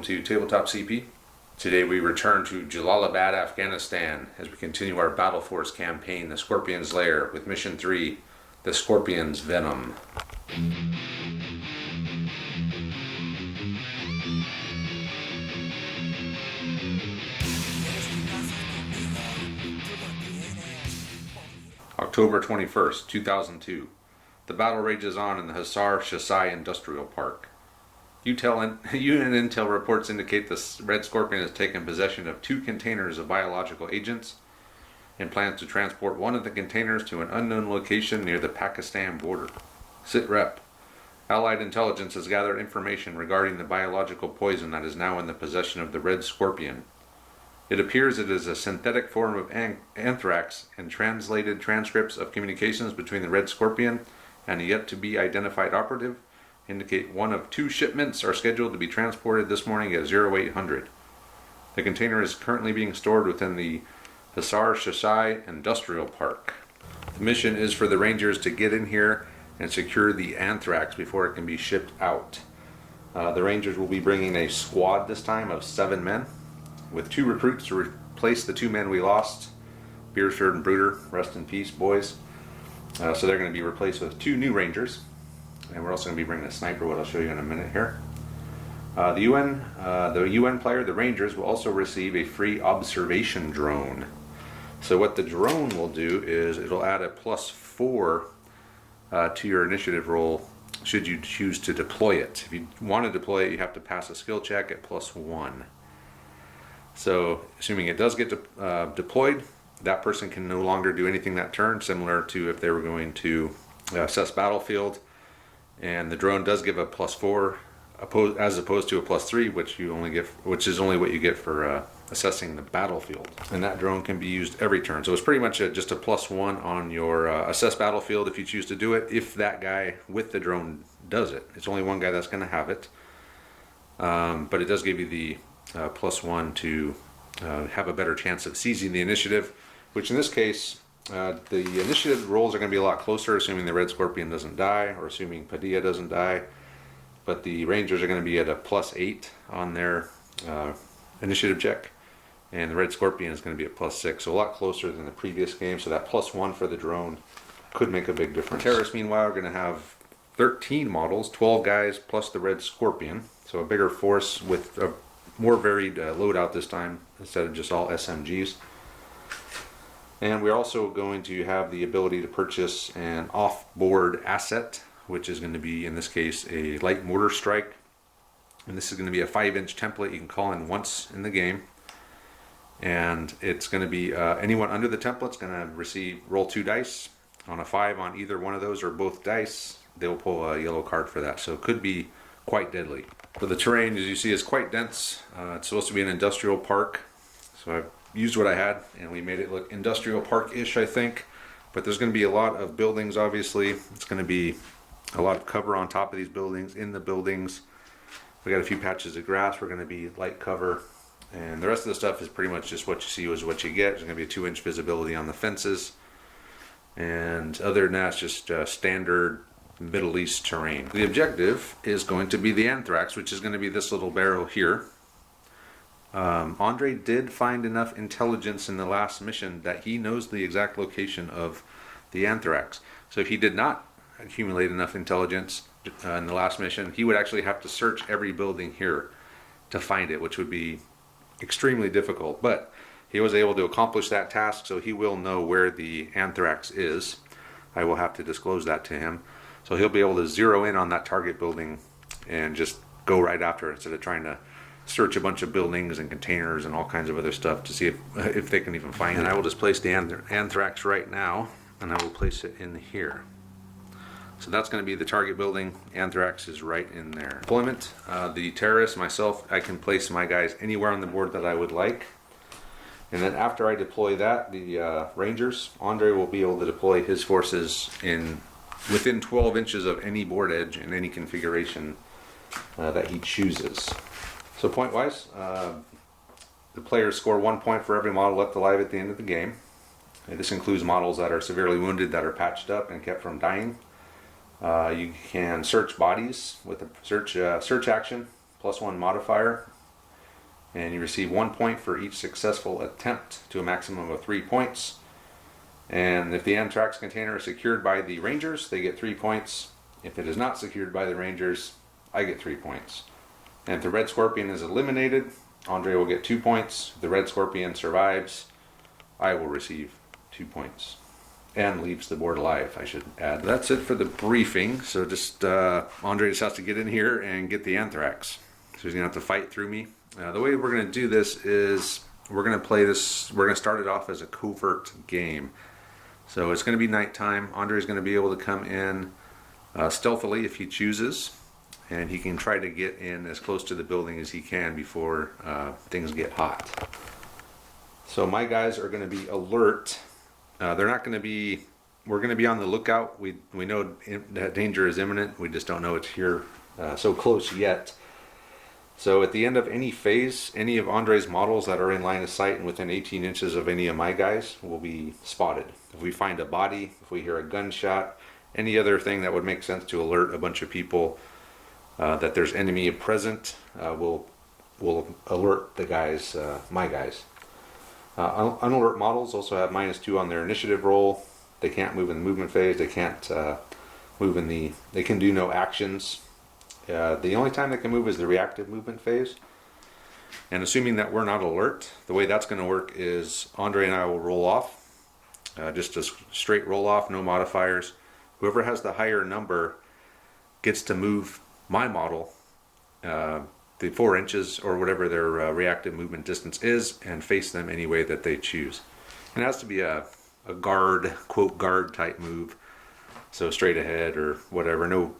welcome to Tabletop CP. Today we return to Jalalabad, Afghanistan as we continue our Battle Force campaign, The Scorpion's Lair, with Mission 3, The Scorpion's Venom. October 21st, 2002. The battle rages on in the Shasai Industrial Park. UN intel reports indicate the Red Scorpion has taken possession of 2 containers of biological agents and plans to transport one of the containers to an unknown location near the Pakistan border. SITREP. Allied intelligence has gathered information regarding the biological poison that is now in the possession of the Red Scorpion. It appears it is a synthetic form of anthrax, and translated transcripts of communications between the Red Scorpion and a yet-to-be identified operative indicate one of 2 shipments are scheduled to be transported this morning at 0800. The container is currently being stored within the Shasai Industrial Park. The mission is for the Rangers to get in here and secure the anthrax before it can be shipped out. The Rangers will be bringing a squad this time of 7 men, with 2 recruits to replace the 2 men we lost, Beersford and Bruder. Rest in peace, boys. So they're going to be replaced with 2 new Rangers. And we're also going to be bringing a sniper, what I'll show you in a minute here. The UN player, the Rangers, will also receive a free observation drone. So what the drone will do is it'll add a +4 to your initiative roll should you choose to deploy it. If you want to deploy it, you have to pass a skill check at +1. So assuming it does get deployed, that person can no longer do anything that turn, similar to if they were going to assess battlefield. And the drone does give a +4 as opposed to a +3, which is only what you get for assessing the battlefield. And that drone can be used every turn. So it's pretty much just a +1 on your assess battlefield if you choose to do it, if that guy with the drone does it. It's only one guy that's going to have it. But it does give you the +1 to have a better chance of seizing the initiative, which in this case, the initiative rolls are going to be a lot closer, assuming the Red Scorpion doesn't die, or assuming Padilla doesn't die. But the Rangers are going to be at a +8 on their initiative check, and the Red Scorpion is going to be at +6, so a lot closer than the previous game. So that +1 for the drone could make a big difference. Terrorists, meanwhile, are going to have 13 models, 12 guys plus the Red Scorpion, so a bigger force with a more varied loadout this time instead of just all SMGs. And we're also going to have the ability to purchase an off-board asset, which is going to be, in this case, a light mortar strike. And this is going to be a 5-inch template you can call in once in the game. And it's going to be anyone under the template is going to roll 2 dice. On a 5 on either one of those or both dice, they will pull a yellow card for that. So it could be quite deadly. But the terrain, as you see, is quite dense. It's supposed to be an industrial park. So I've used what I had and we made it look industrial park-ish, I think. But there's going to be a lot of buildings, obviously. It's going to be a lot of cover on top of these buildings, in the buildings. We got a few patches of grass. We're going to be light cover. And the rest of the stuff is pretty much just what you see is what you get. There's going to be a 2-inch visibility on the fences. And other than that, it's just standard Middle East terrain. The objective is going to be the anthrax, which is going to be this little barrel here. Andre did find enough intelligence in the last mission that he knows the exact location of the anthrax. So if he did not accumulate enough intelligence in the last mission, he would actually have to search every building here to find it, which would be extremely difficult. But he was able to accomplish that task, so he will know where the anthrax is. I will have to disclose that to him. So he'll be able to zero in on that target building and just go right after it, instead of trying to search a bunch of buildings and containers and all kinds of other stuff to see if they can even find it. And I will just place the anthrax right now, and I will place it in here. So that's going to be the target building. Anthrax is right in there. Deployment, the terrorists, myself, I can place my guys anywhere on the board that I would like. And then after I deploy that, the Rangers, Andre will be able to deploy his forces within 12 inches of any board edge in any configuration that he chooses. So point-wise, the players score 1 point for every model left alive at the end of the game. And this includes models that are severely wounded, that are patched up and kept from dying. You can search bodies with a search action, +1 modifier. And you receive 1 point for each successful attempt to a maximum of 3 points. And if the anthrax container is secured by the Rangers, they get 3 points. If it is not secured by the Rangers, I get 3 points. And if the Red Scorpion is eliminated, Andre will get 2 points. If the Red Scorpion survives, I will receive 2 points. And leaves the board alive, I should add. That's it for the briefing. So just Andre just has to get in here and get the anthrax. So he's gonna have to fight through me. The way we're gonna do this is we're gonna play this. We're gonna start it off as a covert game. So it's gonna be nighttime. Andre's gonna be able to come in stealthily if he chooses, and he can try to get in as close to the building as he can before things get hot. So my guys are gonna be alert. They're not going to be, we're going to be on the lookout. We know that danger is imminent. We just don't know it's here so close yet. So at the end of any phase, any of Andre's models that are in line of sight and within 18 inches of any of my guys will be spotted. If we find a body, if we hear a gunshot, any other thing that would make sense to alert a bunch of people that there's enemy present, we'll alert the guys, my guys. Unalert models also have -2 on their initiative roll. They can't move in the movement phase. They can't move in the. They can do no actions. The only time they can move is the reactive movement phase. And assuming that we're not alert, the way that's going to work is Andre and I will roll off, just a straight roll off, no modifiers. Whoever has the higher number gets to move my model. The 4 inches or whatever their reactive movement distance is, and face them any way that they choose. And it has to be a guard, quote guard type move, so straight ahead or whatever. No,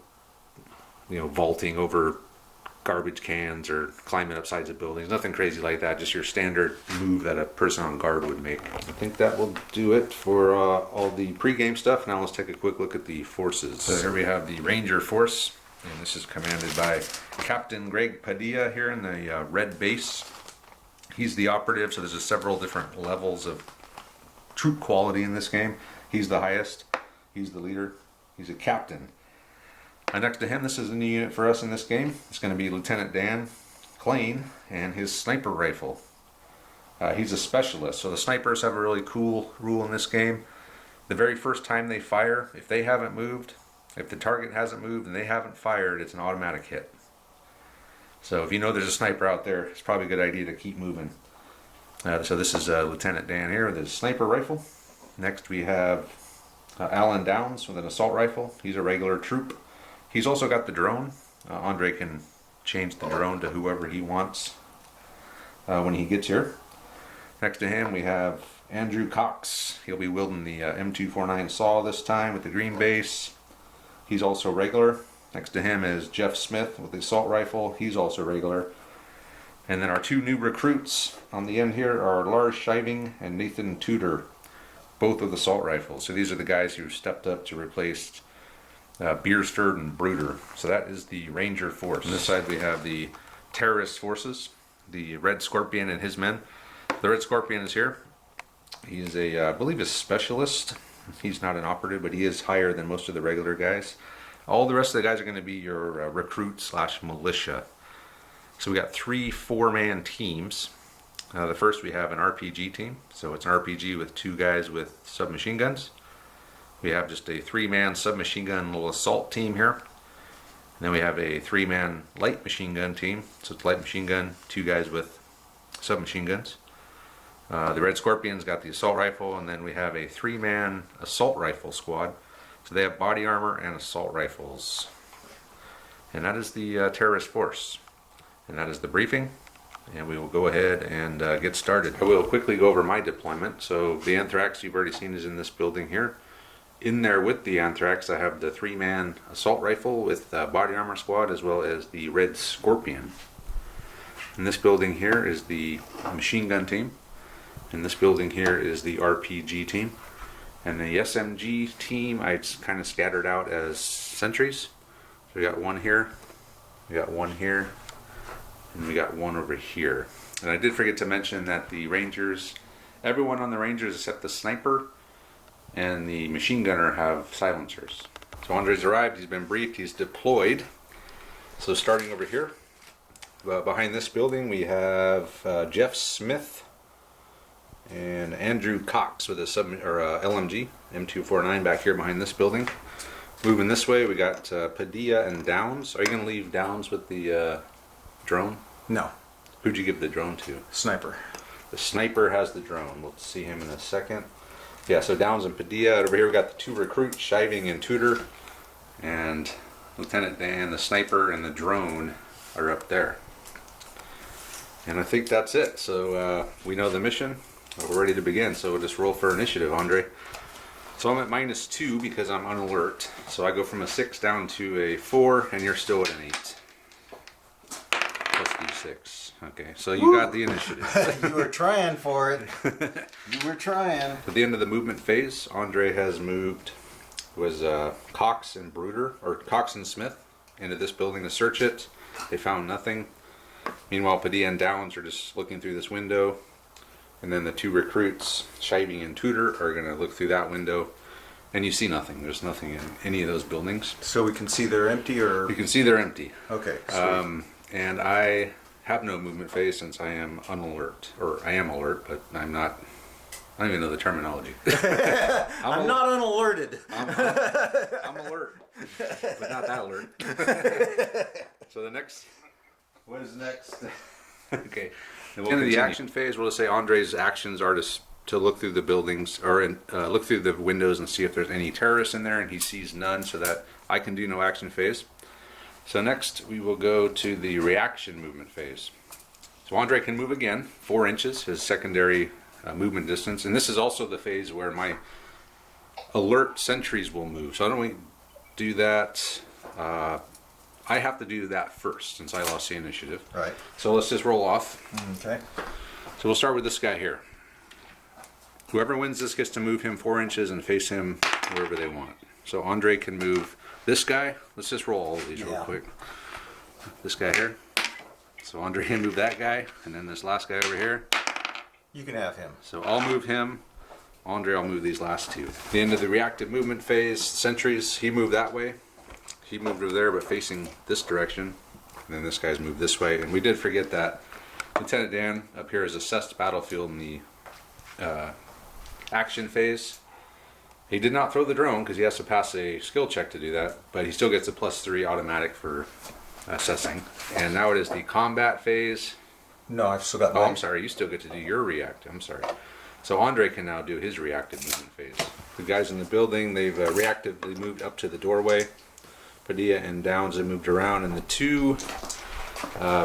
vaulting over garbage cans or climbing up sides of buildings. Nothing crazy like that. Just your standard move that a person on guard would make. I think that will do it for all the pre-game stuff. Now let's take a quick look at the forces. So here we have the Ranger Force. And this is commanded by Captain Greg Padilla here in the red base. He's the operative, so there's several different levels of troop quality in this game. He's the highest. He's the leader. He's a captain. Next to him, this is a new unit for us in this game. It's going to be Lieutenant Dan Klein and his sniper rifle. He's a specialist, so the snipers have a really cool rule in this game. The very first time they fire, if they haven't moved, if the target hasn't moved and they haven't fired, it's an automatic hit. So if you know there's a sniper out there, it's probably a good idea to keep moving. So this is Lieutenant Dan here with his sniper rifle. Next we have Alan Downs with an assault rifle. He's a regular troop. He's also got the drone. Andre can change the drone to whoever he wants when he gets here. Next to him we have Andrew Cox. He'll be wielding the M249 saw this time with the green base. He's also regular. Next to him is Jeff Smith with the assault rifle. He's also regular. And then our 2 new recruits on the end here are Lars Shiving and Nathan Tudor, both with assault rifles. So these are the guys who stepped up to replace Beersford and Bruder. So that is the Ranger Force. On this side we have the terrorist forces, the Red Scorpion and his men. The Red Scorpion is here. He's I believe a specialist. He's not an operative, but he is higher than most of the regular guys. All the rest of the guys are going to be your recruit/militia. So we got 3 4-man teams. The first we have an RPG team. So it's an RPG with 2 guys with submachine guns. We have just a 3-man submachine gun little assault team here. And then we have a 3-man light machine gun team. So it's light machine gun, 2 guys with submachine guns. The Red Scorpion's got the assault rifle, and then we have a 3-man assault rifle squad. So they have body armor and assault rifles. And that is the terrorist force. And that is the briefing. And we will go ahead and get started. I will quickly go over my deployment. So the anthrax you've already seen is in this building here. In there with the anthrax I have the 3-man assault rifle with body armor squad, as well as the Red Scorpion. In this building here is the machine gun team. In this building here is the RPG team. And the SMG team I kind of scattered out as sentries. So we got 1 here, we got 1 here, and we got 1 over here. And I did forget to mention that the Rangers, everyone on the Rangers except the sniper and the machine gunner have silencers. So Andre's arrived, he's been briefed, he's deployed. So starting over here, behind this building we have Jeff Smith and Andrew Cox with a LMG M249 back here behind this building. Moving this way, we got Padilla and Downs. Are you going to leave Downs with the drone? No. Who'd you give the drone to? Sniper. The sniper has the drone. We'll see him in a second. Yeah, so Downs and Padilla. Over here we got the 2 recruits, Shiving and Tudor. And Lieutenant Dan, the sniper, and the drone are up there. And I think that's it. So we know the mission. We're ready to begin, so we'll just roll for initiative, Andre. So I'm at -2 because I'm unalert. So I go from a 6 down to a 4, and you're still at an 8. Plus D6. Okay, so you got the initiative. You were trying for it. You were trying. At the end of the movement phase, Andre has moved, was Cox and Bruder, or Cox and Smith, into this building to search it. They found nothing. Meanwhile, Padilla and Downs are just looking through this window. And then the 2 recruits, Shiving and Tudor, are going to look through that window. And you see nothing. There's nothing in any of those buildings. So we can see they're empty, or? You can see they're empty. Okay. And I have no movement phase since I am unalert. Or I am alert, but I'm not. I don't even know the terminology. I'm not unalerted. I'm alert, but not that alert. So the next. What is next? Okay. And we'll the action phase, we'll just say Andre's actions are to look through the buildings, or look through the windows and see if there's any terrorists in there, and he sees none, so that I can do no action phase. So next we will go to the reaction movement phase. So Andre can move again, 4 inches, his secondary movement distance, and this is also the phase where my alert sentries will move. So I don't do that. I have to do that first since I lost the initiative. Right. So let's just roll off. Okay. So we'll start with this guy here. Whoever wins this gets to move him 4 inches and face him wherever they want. So Andre can move this guy. Let's just roll all of these real quick. This guy here. So Andre can move that guy, and then this last guy over here. You can have him. So I'll move him. Andre, I'll move these last 2. At the end of the reactive movement phase, sentries, he moved that way. He moved over there, but facing this direction. And then this guy's moved this way. And we did forget that Lieutenant Dan up here has assessed battlefield in the action phase. He did not throw the drone because he has to pass a skill check to do that, but he still gets a +3 automatic for assessing. And now it is the combat phase. No, I've still got mine. Oh, I'm sorry. You still get to do your react. I'm sorry. So Andre can now do his reactive movement phase. The guys in the building, they've reactively moved up to the doorway. Padilla and Downs have moved around, and the 2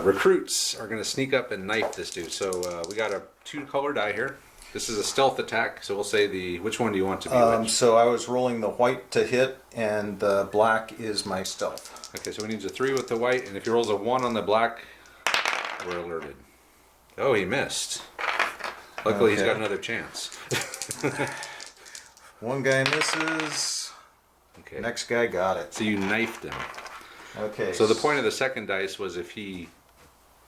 recruits are going to sneak up and knife this dude. So we got a 2-color die here. This is a stealth attack, so we'll say which one do you want to be which? So I was rolling the white to hit, and the black is my stealth. Okay, so he needs a 3 with the white, and if he rolls a 1 on the black, we're alerted. Oh, he missed. Luckily, he's got another chance. One guy misses. Okay. Next guy got it. So you knifed him. Okay. So the point of the second dice was if he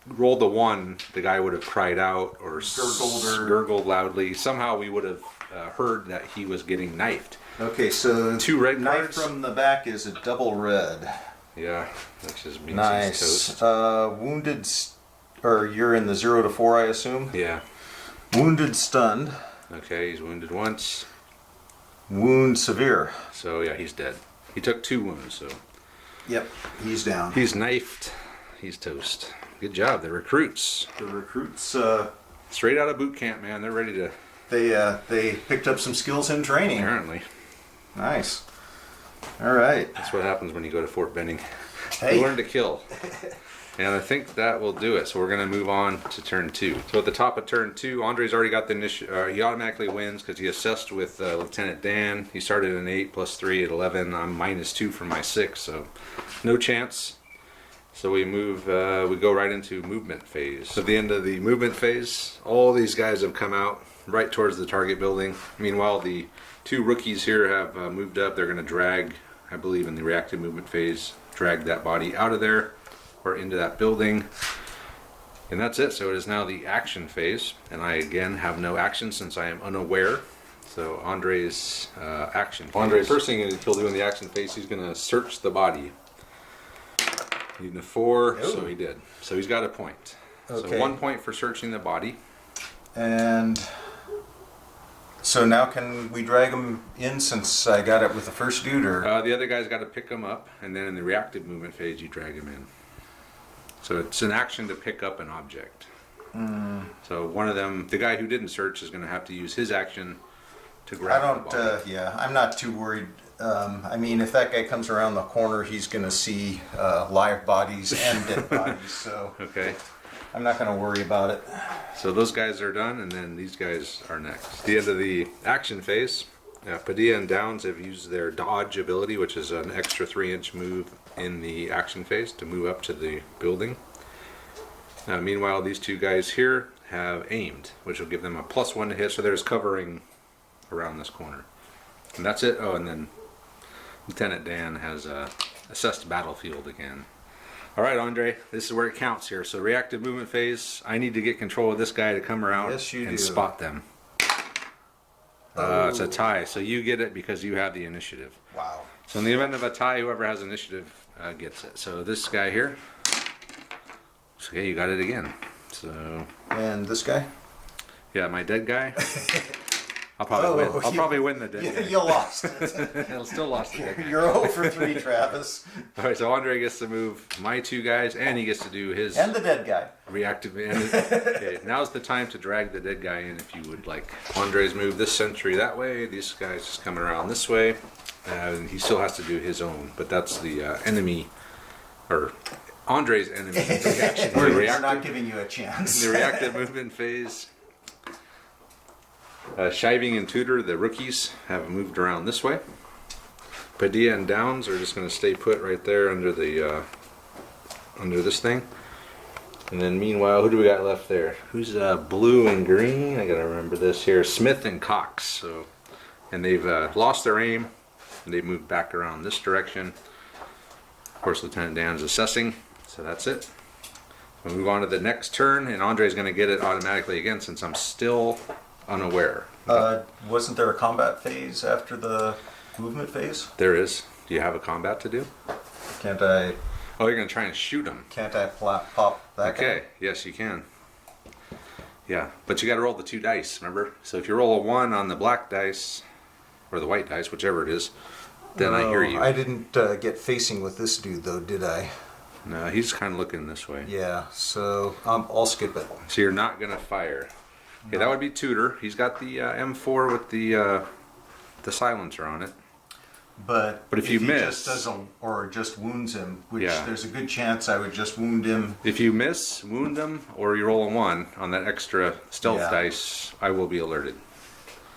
rolled the 1, the guy would have cried out or gurgled loudly. Somehow we would have heard that he was getting knifed. Okay, so 2 red knife cards. from the back is a double red. Yeah, that's just means nice. Toast. Wounded, or you're in the 0 to 4, I assume? Yeah. Wounded, stunned. Okay, he's wounded once. Wound severe. So yeah, he's dead. He took 2 wounds, so. Yep, he's down. He's knifed. He's toast. Good job, the recruits. The recruits, straight out of boot camp, man. They're ready to. They picked up some skills in training. Apparently. Nice. All right. That's what happens when you go to Fort Benning. Hey. You learn to kill. And I think that will do it. So we're going to move on to turn 2. So at the top of turn 2, Andre's already got the initiative. He automatically wins because he assessed with Lieutenant Dan. He started at an 8 plus 3 at 11. I'm -2 for my 6, so no chance. So we move. We go right into movement phase. So at the end of the movement phase, all these guys have come out right towards the target building. Meanwhile, the 2 rookies here have moved up. They're going to drag, I believe, in the reactive movement phase, drag that body out of there or into that building. And that's it. So it is now the action phase. And I again have no action since I am unaware. So Andre's action phase. Andre, first thing he'll do in the action phase, he's going to search the body. Needing a 4, Ooh. so he did. So he's got a point. Okay. So 1 point for searching the body. And so now can we drag him in since I got it with the first dude, or? The other guy's got to pick him up, and then in the reactive movement phase, you drag him in. So it's an action to pick up an object. So one of them, the guy who didn't search, is going to have to use his action to grab the body. Yeah, I'm not too worried. I mean, if that guy comes around the corner, he's going to see live bodies and dead bodies, so Okay. I'm not going to worry about it. So those guys are done, and then these guys are next. The end of the action phase, Padilla and Downs have used their dodge ability, which is an extra 3-inch move in the action phase to move up to the building. Meanwhile, these two guys here have aimed, which will give them a +1 to hit, so there's covering around this corner. And that's it. Oh, and then Lieutenant Dan has assessed battlefield again. All right, Andre, this is where it counts here. So reactive movement phase, I need to get control of this guy to come around and spot them. It's a tie, so you get it because you have the initiative. Wow. So in the event of a tie, whoever has initiative gets it. So this guy here, okay, you got it again. So. And this guy? Yeah, my dead guy. I'll probably win. I'll probably win the dead guy. You lost it. I'll still lost the dead guy. You're 0 for 3, Travis. All right, so Andre gets to move my 2 guys, and he gets to do his And the dead guy. reactive. Okay, now's the time to drag the dead guy in if you would like. Andre's moved this sentry that way. These guys just coming around this way, and he still has to do his own. But that's the enemy, or Andre's enemy reaction. We're not giving you a chance. The reactive movement phase. Shiving and Tudor, the rookies, have moved around this way. Padilla and Downs are just going to stay put right there under the under this thing. And then meanwhile, who do we got left there? Who's blue and green? I got to remember this here. Smith and Cox. So, and they've lost their aim, and they've moved back around this direction. Of course, Lieutenant Dan's assessing, so that's it. We'll move on to the next turn, and Andre's going to get it automatically again since I'm still unaware. Wasn't there a combat phase after the movement phase? There is. Do you have a combat to do? Can't I? Oh, you're going to try and shoot him. Can't I pop that guy? Okay, yes, you can. Yeah, but you got to roll the 2 dice, remember? So if you roll a 1 on the black dice, or the white dice, whichever it is, then I hear you. I didn't get facing with this dude, though, did I? No, he's kind of looking this way. Yeah, so I'll skip it. So you're not going to fire. Okay, that would be Tudor. He's got the M4 with the silencer on it. But if you he miss, just doesn't, or just wounds him, which Yeah. there's a good chance I would just wound him. If you miss, wound him, or you roll a 1 on that extra stealth Yeah. dice, I will be alerted.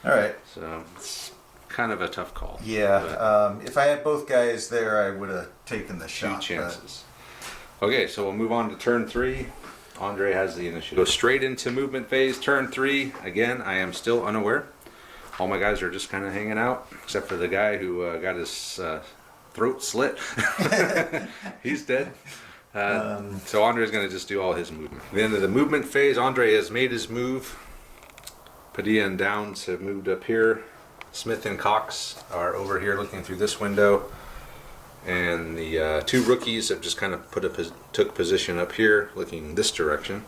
All right. So it's kind of a tough call. Yeah. If I had both guys there, I would have taken the 2 shot. chances. Okay, so we'll move on to turn 3. Andre has the initiative. Go straight into movement phase, turn 3. Again, I am still unaware. All my guys are just kind of hanging out, except for the guy who got his throat slit. He's dead. So Andre's going to just do all his movement. At the end of the movement phase, Andre has made his move. Padilla and Downs have moved up here. Smith and Cox are over here looking through this window. And the 2 rookies have just kind of took position up here, looking this direction.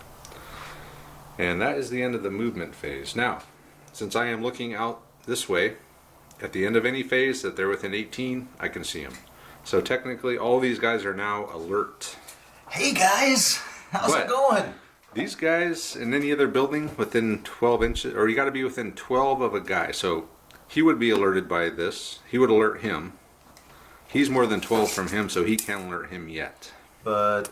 And that is the end of the movement phase. Now, since I am looking out this way, at the end of any phase that they're within 18, I can see them. So technically, all these guys are now alert. Hey guys, how's it going? These guys in any other building within 12 inches, or you got to be within 12 of a guy. So he would be alerted by this. He would alert him. He's more than 12 from him, so he can't alert him yet. But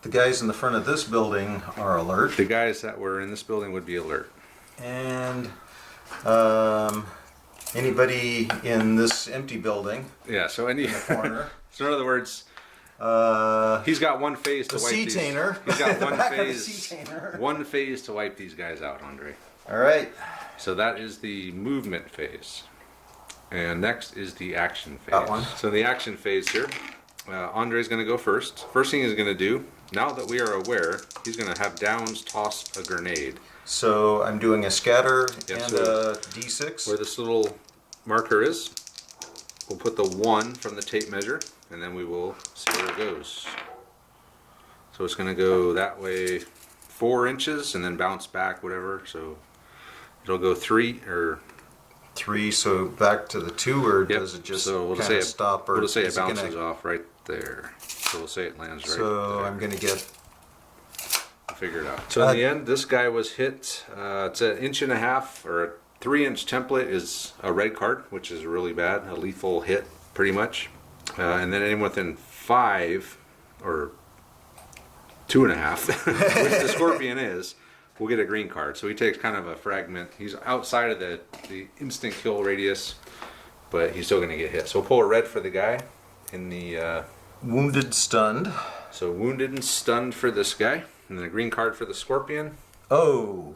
the guys in the front of this building are alert. The guys that were in this building would be alert. And anybody in this empty building Yeah, so any in the corner. So in other words, he's got 1 phase to The wipe these. Sea-Tainer. He's got The 1 back of the phase. Sea-Tainer. 1 phase to wipe these guys out, Andre. All right. So that is the movement phase. And next is the action phase. That one. So the action phase here, Andre's going to go first. First thing he's going to do, now that we are aware, he's going to have Downs toss a grenade. So I'm doing a scatter Yep, and so a D6. Where this little marker is, we'll put the 1 from the tape measure, and then we will see where it goes. So it's going to go that way 4 inches and then bounce back, whatever. So it'll go 3 or 3. So back to the 2, or yep. does it just so we'll kind of stop? Or we'll just say it is bounces gonna... off right there. So we'll say it lands right So there. I'm going to get... I'll figure it out. So in the end, this guy was hit. It's an 1.5 inch or a 3-inch template is a red card, which is really bad, a lethal hit pretty much. And then anyone within 5 or 2.5, which the Scorpion is, will get a green card. So he takes kind of a fragment. He's outside of the instant kill radius, but he's still going to get hit. So we'll pull a red for the guy in the... Wounded, stunned. So wounded and stunned for this guy. And then a green card for the Scorpion. Oh.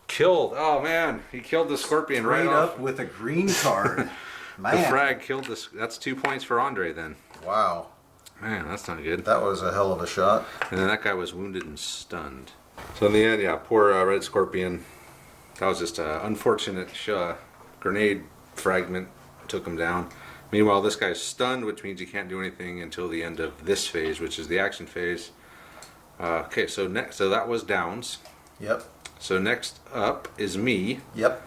Killed. Oh man, he killed the Scorpion right off. Up with a green card. Man. The frag killed this. That's 2 points for Andre then. Wow. Man, that's not good. That was a hell of a shot. And then that guy was wounded and stunned. So in the end, yeah, poor Red Scorpion. That was just an unfortunate grenade fragment. Took him down. Meanwhile, this guy's stunned, which means he can't do anything until the end of this phase, which is the action phase. Okay, so that was downs. Yep. So next up is me. Yep.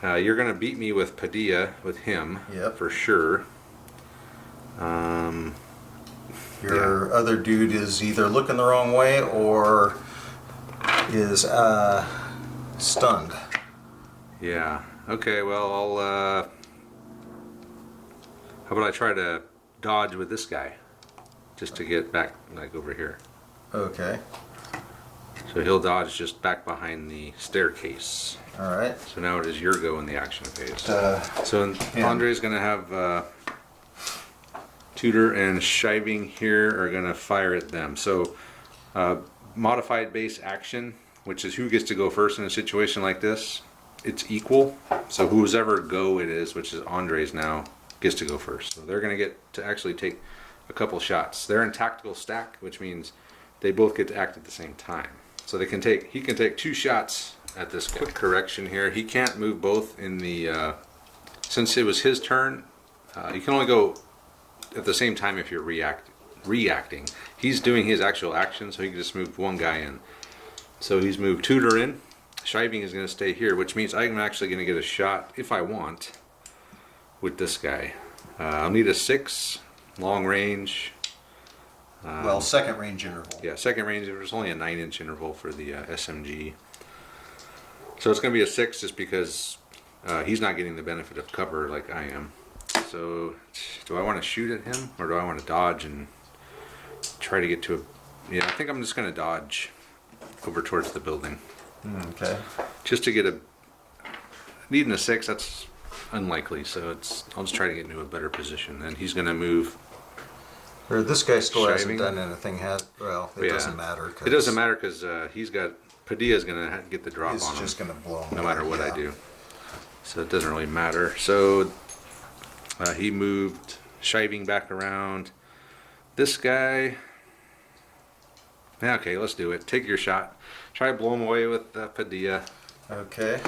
You're gonna beat me with Padilla with him. Yep. For sure. Your other dude is either looking the wrong way or is stunned. Yeah. Okay. Well, I'll. How about I try to dodge with this guy, just to get back like over here. Okay. So he'll dodge just back behind the staircase. All right. So now it is your go in the action phase. So yeah. Andre's gonna have Tudor and Shiving here are gonna fire at them. So modified base action, which is who gets to go first in a situation like this. It's equal. So who's ever go it is, which is Andre's now, gets to go first. So they're gonna get to actually take a couple shots. They're in tactical stack, which means they both get to act at the same time. So he can take 2 shots at this guy. Quick correction here. He can't move both in the, since it was his turn, you can only go at the same time if you're reacting. He's doing his actual action, so he can just move one guy in. So he's moved Tudor in. Shiving is going to stay here, which means I'm actually going to get a shot, if I want, with this guy. I'll need a 6, long range. Well, second range interval. Yeah, second range. There's only a 9-inch interval for the SMG. So it's going to be a 6 just because he's not getting the benefit of cover like I am. So do I want to shoot at him or do I want to dodge and try to get to a... Yeah, I think I'm just going to dodge over towards the building. Okay. Just to get a... Needing a 6, that's unlikely. So I'll just try to get into a better position. And he's going to move... Or this guy still Shiving. hasn't done anything. Well, it doesn't matter. It doesn't matter because he's got... Padilla's going to get the drop on him. He's just going to blow him no matter what yeah. I do. So it doesn't really matter. So he moved Shiving back around. This guy... Yeah, okay, let's do it. Take your shot. Try to blow him away with Padilla. Okay.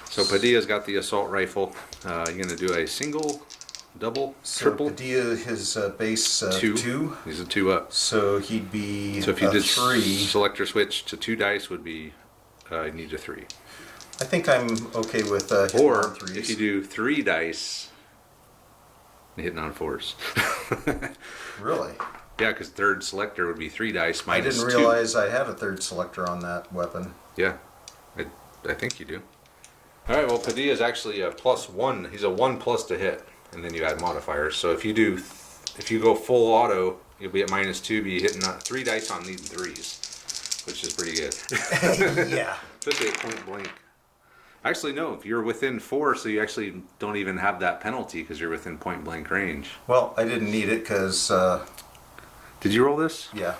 So Padilla's got the assault rifle. You're going to do a single, double, So triple. Padilla, his base 2. He's a 2 up. So he'd be So if you a did 3. selector switch to 2 dice would be, you need a 3. I think I'm okay with hitting Or on 3s. if you do 3 dice, hitting on 4s. Really? Yeah, because third selector would be 3 dice I minus didn't 2. realize I had a third selector on that weapon. Yeah, I think you do. All right, well, Padilla is actually a +1. He's a 1+ to hit, and then you add modifiers. So if you go full auto, you'll be at -2, be hitting 3 dice on these 3s, which is pretty good. Yeah. Especially at point blank. Actually, no, if you're within 4, so you actually don't even have that penalty because you're within point blank range. Well, I didn't need it because, Did you roll this? yeah.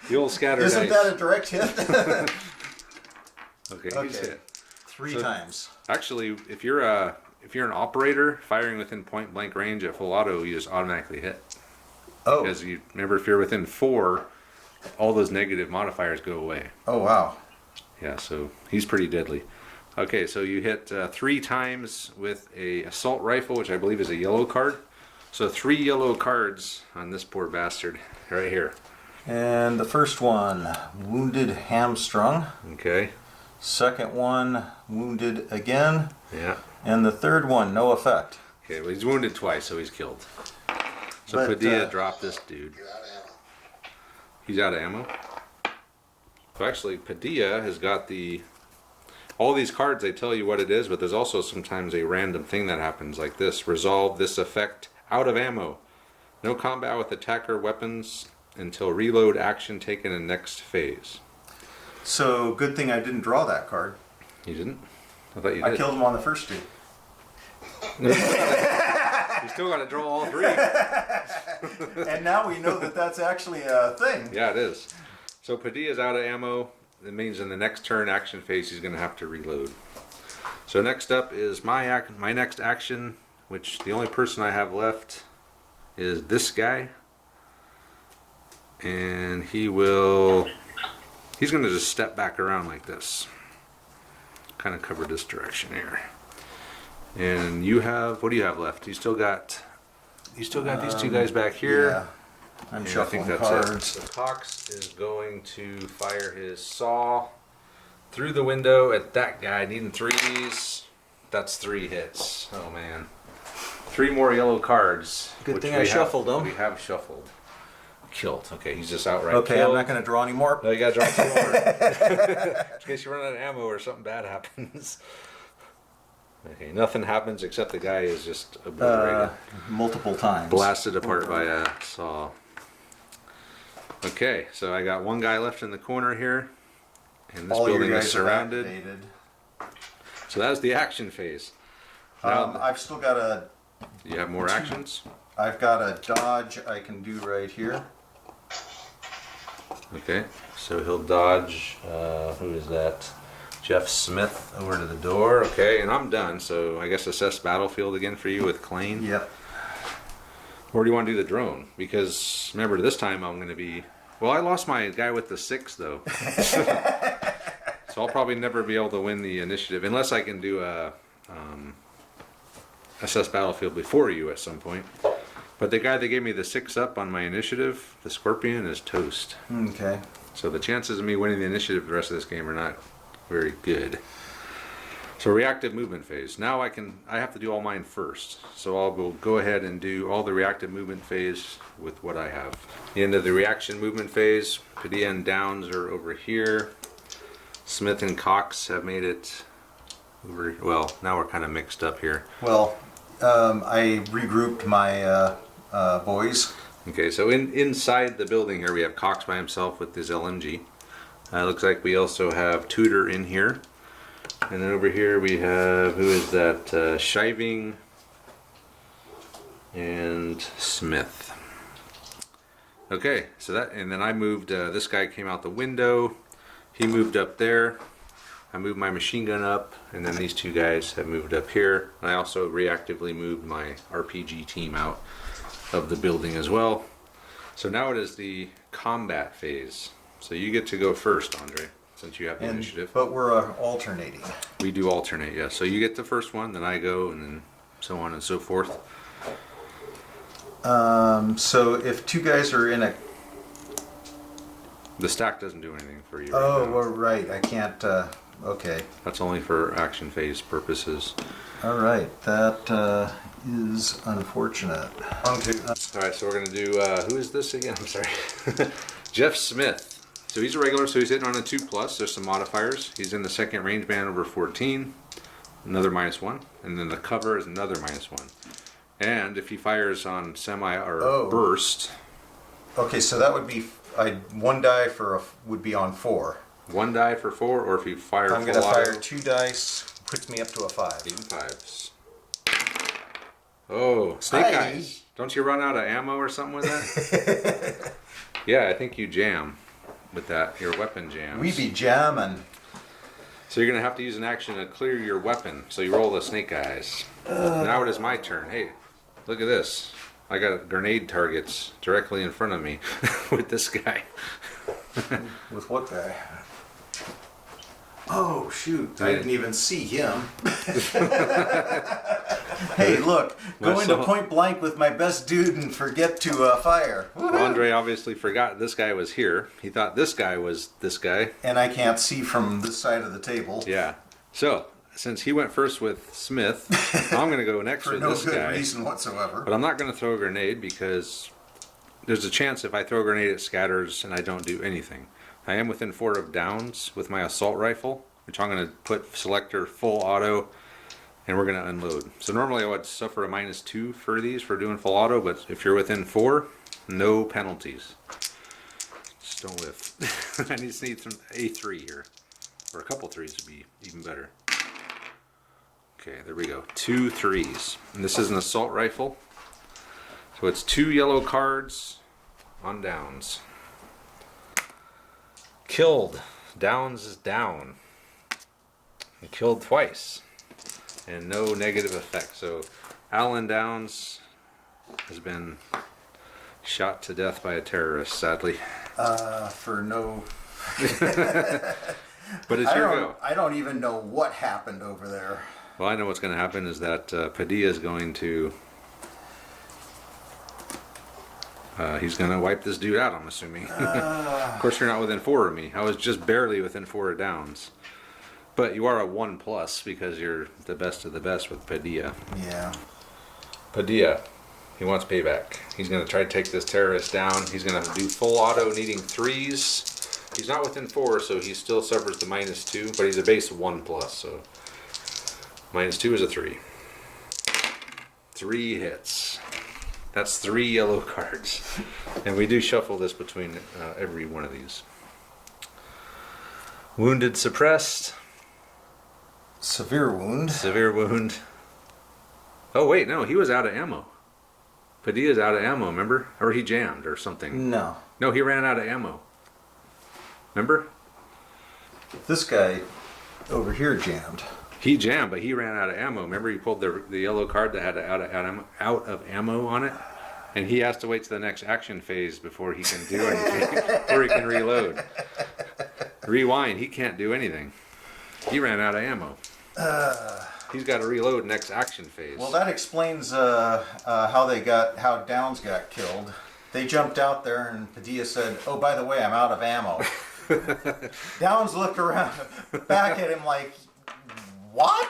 The old scatter Isn't dice. that a direct hit? Okay, he's Okay. hit. 3 So- times. Actually, if you're an operator firing within point blank range at full auto, you just automatically hit. Oh. Because you remember, if you're within 4, all those negative modifiers go away. Oh, wow. Yeah, so he's pretty deadly. Okay, so you hit 3 times with a assault rifle, which I believe is a yellow card. So 3 yellow cards on this poor bastard right here. And the first one, wounded hamstrung. Okay. Second one, wounded again. Yeah. And the third one, no effect. Okay, well he's wounded twice, so he's killed. So But, Padilla dropped this dude. He's out of ammo? So actually, Padilla has got all these cards, they tell you what it is, but there's also sometimes a random thing that happens like this. Resolve this effect out of ammo. No combat with attacker weapons until reload action taken in next phase. So good thing I didn't draw that card. You didn't? I thought you did. I killed him on the first street. You still got to draw all 3. And now we know that that's actually a thing. Yeah, it is. So Padilla's out of ammo. It means in the next turn action phase he's going to have to reload. So next up is my next action, which the only person I have left is this guy. And he's going to just step back around like this. Kind of cover this direction here. And what do you have left? You still got these 2 guys back here. Yeah. I'm And shuffling I think that's cards. it. So Cox is going to fire his saw through the window at that guy, needing 3s. That's 3 hits. Oh man. 3 more yellow cards. Good which thing I shuffled them. We have shuffled. Killed. Okay, he's just outright Okay, killed. I'm not going to draw anymore. No, you gotta draw 2 more. In case you run out of ammo or something bad happens. Okay, nothing happens except the guy is just obliterated. Multiple times. Blasted apart by a saw. Okay, so I got 1 guy left in the corner here. And this All your building is guys are surrounded. activated. So that's the action phase. Now, I've still got a. you have more actions? I've got a dodge I can do right here. Okay, so he'll dodge, who is that? Jeff Smith over to the door. Okay, and I'm done, so I guess assess battlefield again for you with Klein. Yep. Or do you want to do the drone? Because remember, this time I'm going to be... Well, I lost my guy with the 6, though. So I'll probably never be able to win the initiative, unless I can do a assess battlefield before you at some point. But the guy that gave me the 6 up on my initiative, the Scorpion, is toast. Okay. So the chances of me winning the initiative the rest of this game are not very good. So reactive movement phase. Now I have to do all mine first. So I'll go ahead and do all the reactive movement phase with what I have. The end of the reaction movement phase, Padilla and Downs are over here. Smith and Cox have made it over, well, now we're kind of mixed up here. Well, I regrouped my boys. Okay, so inside the building here we have Cox by himself with his LMG. Looks like we also have Tudor in here. And then over here we have, who is that? Shiving and Smith. Okay, so that, and then I moved, this guy came out the window. He moved up there. I moved my machine gun up, and then these 2 guys have moved up here. And I also reactively moved my RPG team out of the building as well. So now it is the combat phase. So you get to go first, Andre, since you have the initiative. But we're alternating. We do alternate, yeah. So you get the first one, then I go, and then so on and so forth. So if 2 guys are in a... The stack doesn't do anything for you. Oh, right now. well, right. I can't... okay. That's only for action phase purposes. All right. That is unfortunate. All right, so we're going to do, who is this again? I'm sorry. Jeff Smith. So he's a regular, so he's hitting on a 2+. There's some modifiers. He's in the second range band over 14. Another -1. And then the cover is another -1. And if he fires on semi or burst... Okay, so that would be... 1 die would be on 4. 1 die for 4, or if you fire I'm going to fire 2 dice, puts me up to a 5. Even 5s. Oh, snake eyes. Don't you run out of ammo or something with that? Yeah, I think you jam with that. Your weapon jams. We be jamming. So you're going to have to use an action to clear your weapon. So you roll the snake eyes. Now it is my turn. Hey, look at this. I got grenade targets directly in front of me with this guy. With what guy? Oh, shoot. I didn't even see him. Hey, look, go into Myself. point blank with my best dude and forget to fire. Well, Andre obviously forgot this guy was here. He thought this guy was this guy. And I can't see from this side of the table. Yeah. So, since he went first with Smith, I'm going to go next For with no this good guy. reason whatsoever. But I'm not going to throw a grenade because there's a chance if I throw a grenade it scatters and I don't do anything. I am within 4 of downs with my assault rifle, which I'm going to put selector full auto, and we're going to unload. So normally I would suffer a -2 for these for doing full auto, but if you're within 4, no penalties. Just don't whiff. I just need some A3 here, or a couple 3s would be even better. Okay, there we go. 2 3s. And this is an assault rifle. So it's 2 yellow cards on downs. Killed. Downs is down. And killed twice. And no negative effect. So Alan Downs has been shot to death by a terrorist, sadly. For no... But it's your go. I don't even know what happened over there. Well, I know what's going to happen is that Padilla is going to... he's going to wipe this dude out, I'm assuming. Of course, you're not within 4 of me. I was just barely within 4 downs. But you are a 1+ because you're the best of the best with Padilla. Yeah. Padilla, he wants payback. He's going to try to take this terrorist down. He's going to do full auto, needing 3s. He's not within 4, so he still suffers the -2, but he's a base of 1+, so -2 is a 3. 3 hits. That's 3 yellow cards. And we do shuffle this between every one of these. Wounded, suppressed. Severe wound. Severe wound. Oh, wait, no, he was out of ammo. Padilla's out of ammo, remember? Or he jammed or something. No. No, he ran out of ammo. Remember? This guy over here jammed. He jammed, but he ran out of ammo. Remember, he pulled the yellow card that had out of ammo on it? And he has to wait to the next action phase before he can do anything. Before he can reload. Rewind, he can't do anything. He ran out of ammo. He's got to reload next action phase. Well, that explains how Downs got killed. They jumped out there and Padilla said, "Oh, by the way, I'm out of ammo." Downs looked around, back at him like, "What?"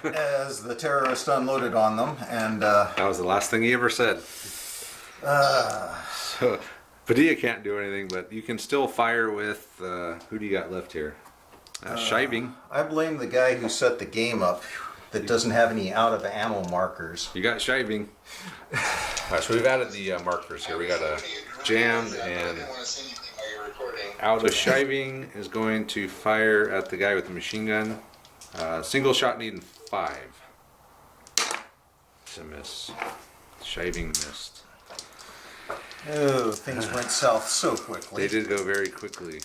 As the terrorist unloaded on them, and that was the last thing he ever said. So Padilla can't do anything, but you can still fire with who do you got left here? Shiving. I blame the guy who set the game up that doesn't have any out of ammo markers. You got shiving. Alright, so we've added the markers here. We got a jammed and out of shiving is going to fire at the guy with the machine gun. Single shot needing 5. It's a miss. Shiving missed. Oh, things went south so quickly. They did go very quickly.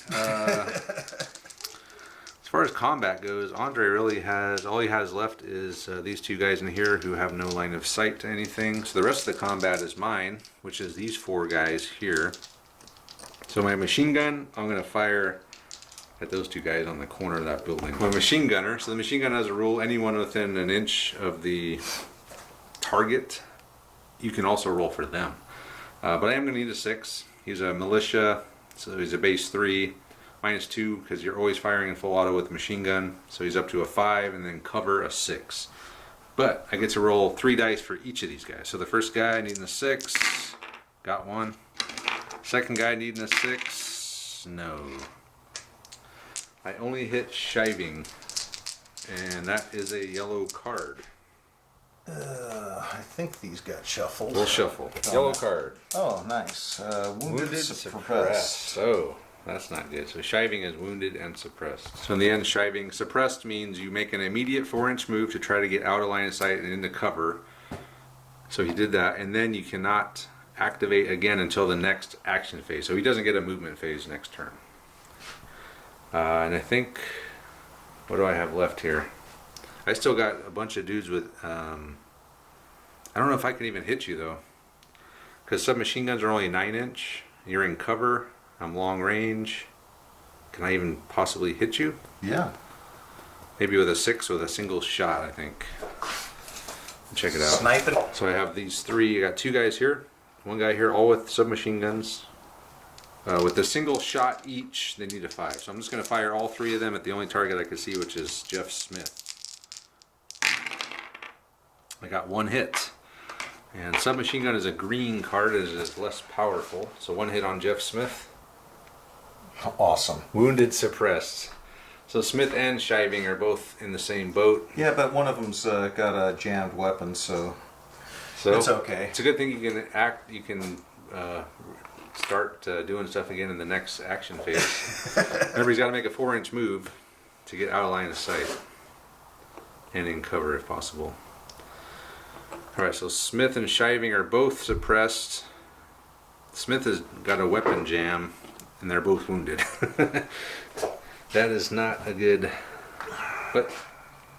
As far as combat goes, Andre really has, all he has left is these 2 guys in here who have no line of sight to anything. So the rest of the combat is mine, which is these 4 guys here. So my machine gun, I'm going to fire at those 2 guys on the corner of that building. My machine gunner, so the machine gun has a rule, anyone within an inch of the target, you can also roll for them. But I am going to need a 6. He's a militia, so he's a base 3. -2 because you're always firing in full auto with the machine gun. So he's up to a 5 and then cover a 6. But I get to roll 3 dice for each of these guys. So the first guy needing a 6, got 1. Second guy needing a 6, no. I only hit shiving, and that is a yellow card. I think these got shuffled. We'll shuffle. Yellow card. Oh, nice. Wounded, suppressed. So that's not good. So shiving is wounded and suppressed. So in the end, shiving suppressed means you make an immediate 4-inch move to try to get out of line of sight and into cover. So he did that, and then you cannot activate again until the next action phase. So he doesn't get a movement phase next turn. And I think, what do I have left here? I still got a bunch of dudes with, I don't know if I can even hit you though. Because submachine guns are only 9-inch. You're in cover. I'm long range. Can I even possibly hit you? Yeah. Maybe with a 6 with a single shot, I think. Check it out. Sniping. So I have these three. I got two guys here, one guy here, all with submachine guns. With a single shot each, they need a 5. So I'm just going to fire all three of them at the only target I can see, which is Jeff Smith. I got one hit. And submachine gun is a green card, it is less powerful. So one hit on Jeff Smith. Awesome. Wounded, suppressed. So Smith and Shiving are both in the same boat. Yeah, but one of them's got a jammed weapon, so it's okay. It's a good thing you can act. You can start doing stuff again in the next action phase. Remember, he's got to make a 4-inch move to get out of line of sight and in cover if possible. All right, so Smith and Shiving are both suppressed. Smith has got a weapon jam, and they're both wounded. That is not a good, but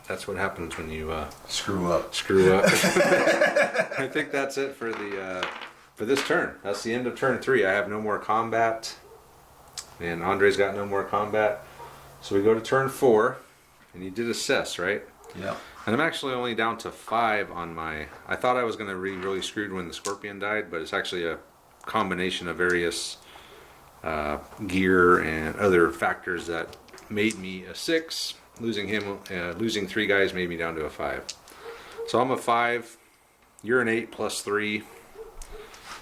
that's what happens when you Screw up. I think that's it for the for this turn. That's the end of turn 3. I have no more combat, and Andre's got no more combat. So we go to turn 4, and you did assess, right? Yeah. And I'm actually only down to 5 on my. I thought I was going to be really screwed when the Scorpion died, but it's actually a combination of various gear and other factors that made me a 6. Losing him, losing 3 guys made me down to a 5. So I'm a 5. You're an 8 plus 3.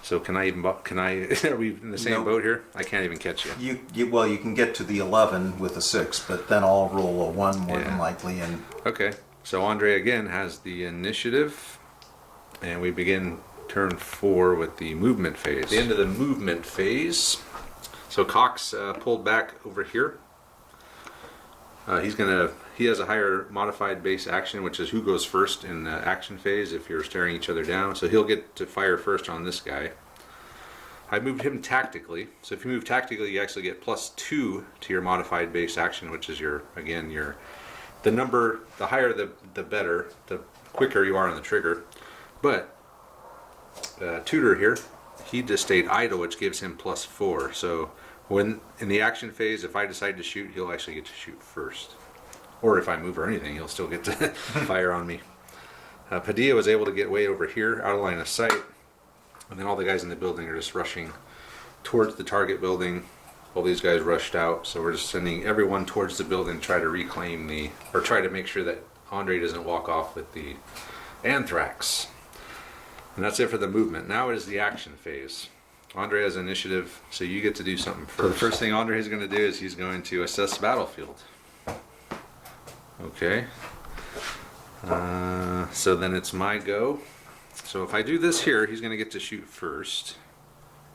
So can I even? Are we in the same Nope. boat here? I can't even catch you. Well, you can get to the 11 with a 6, but then I'll roll a 1 more than likely. And Okay. So Andre again has the initiative, and we begin turn 4 with the movement phase. The end of the movement phase. So Cox pulled back over here. He has a higher modified base action, which is who goes first in the action phase if you're staring each other down. So he'll get to fire first on this guy. I moved him tactically. So if you move tactically, you actually get +2 to your modified base action, which is the higher the better, the quicker you are on the trigger. But Tudor here, he just stayed idle, which gives him +4. So when in the action phase, if I decide to shoot, he'll actually get to shoot first. Or if I move or anything, he'll still get to fire on me. Padilla was able to get way over here, out of line of sight. And then all the guys in the building are just rushing towards the target building. All these guys rushed out, so we're just sending everyone towards the building to try to reclaim try to make sure that Andre doesn't walk off with the anthrax. And that's it for the movement. Now it is the action phase. Andre has initiative, so you get to do something first. So the first thing Andre is going to do is he's going to assess the battlefield. Okay. So then it's my go. So if I do this here, he's going to get to shoot first.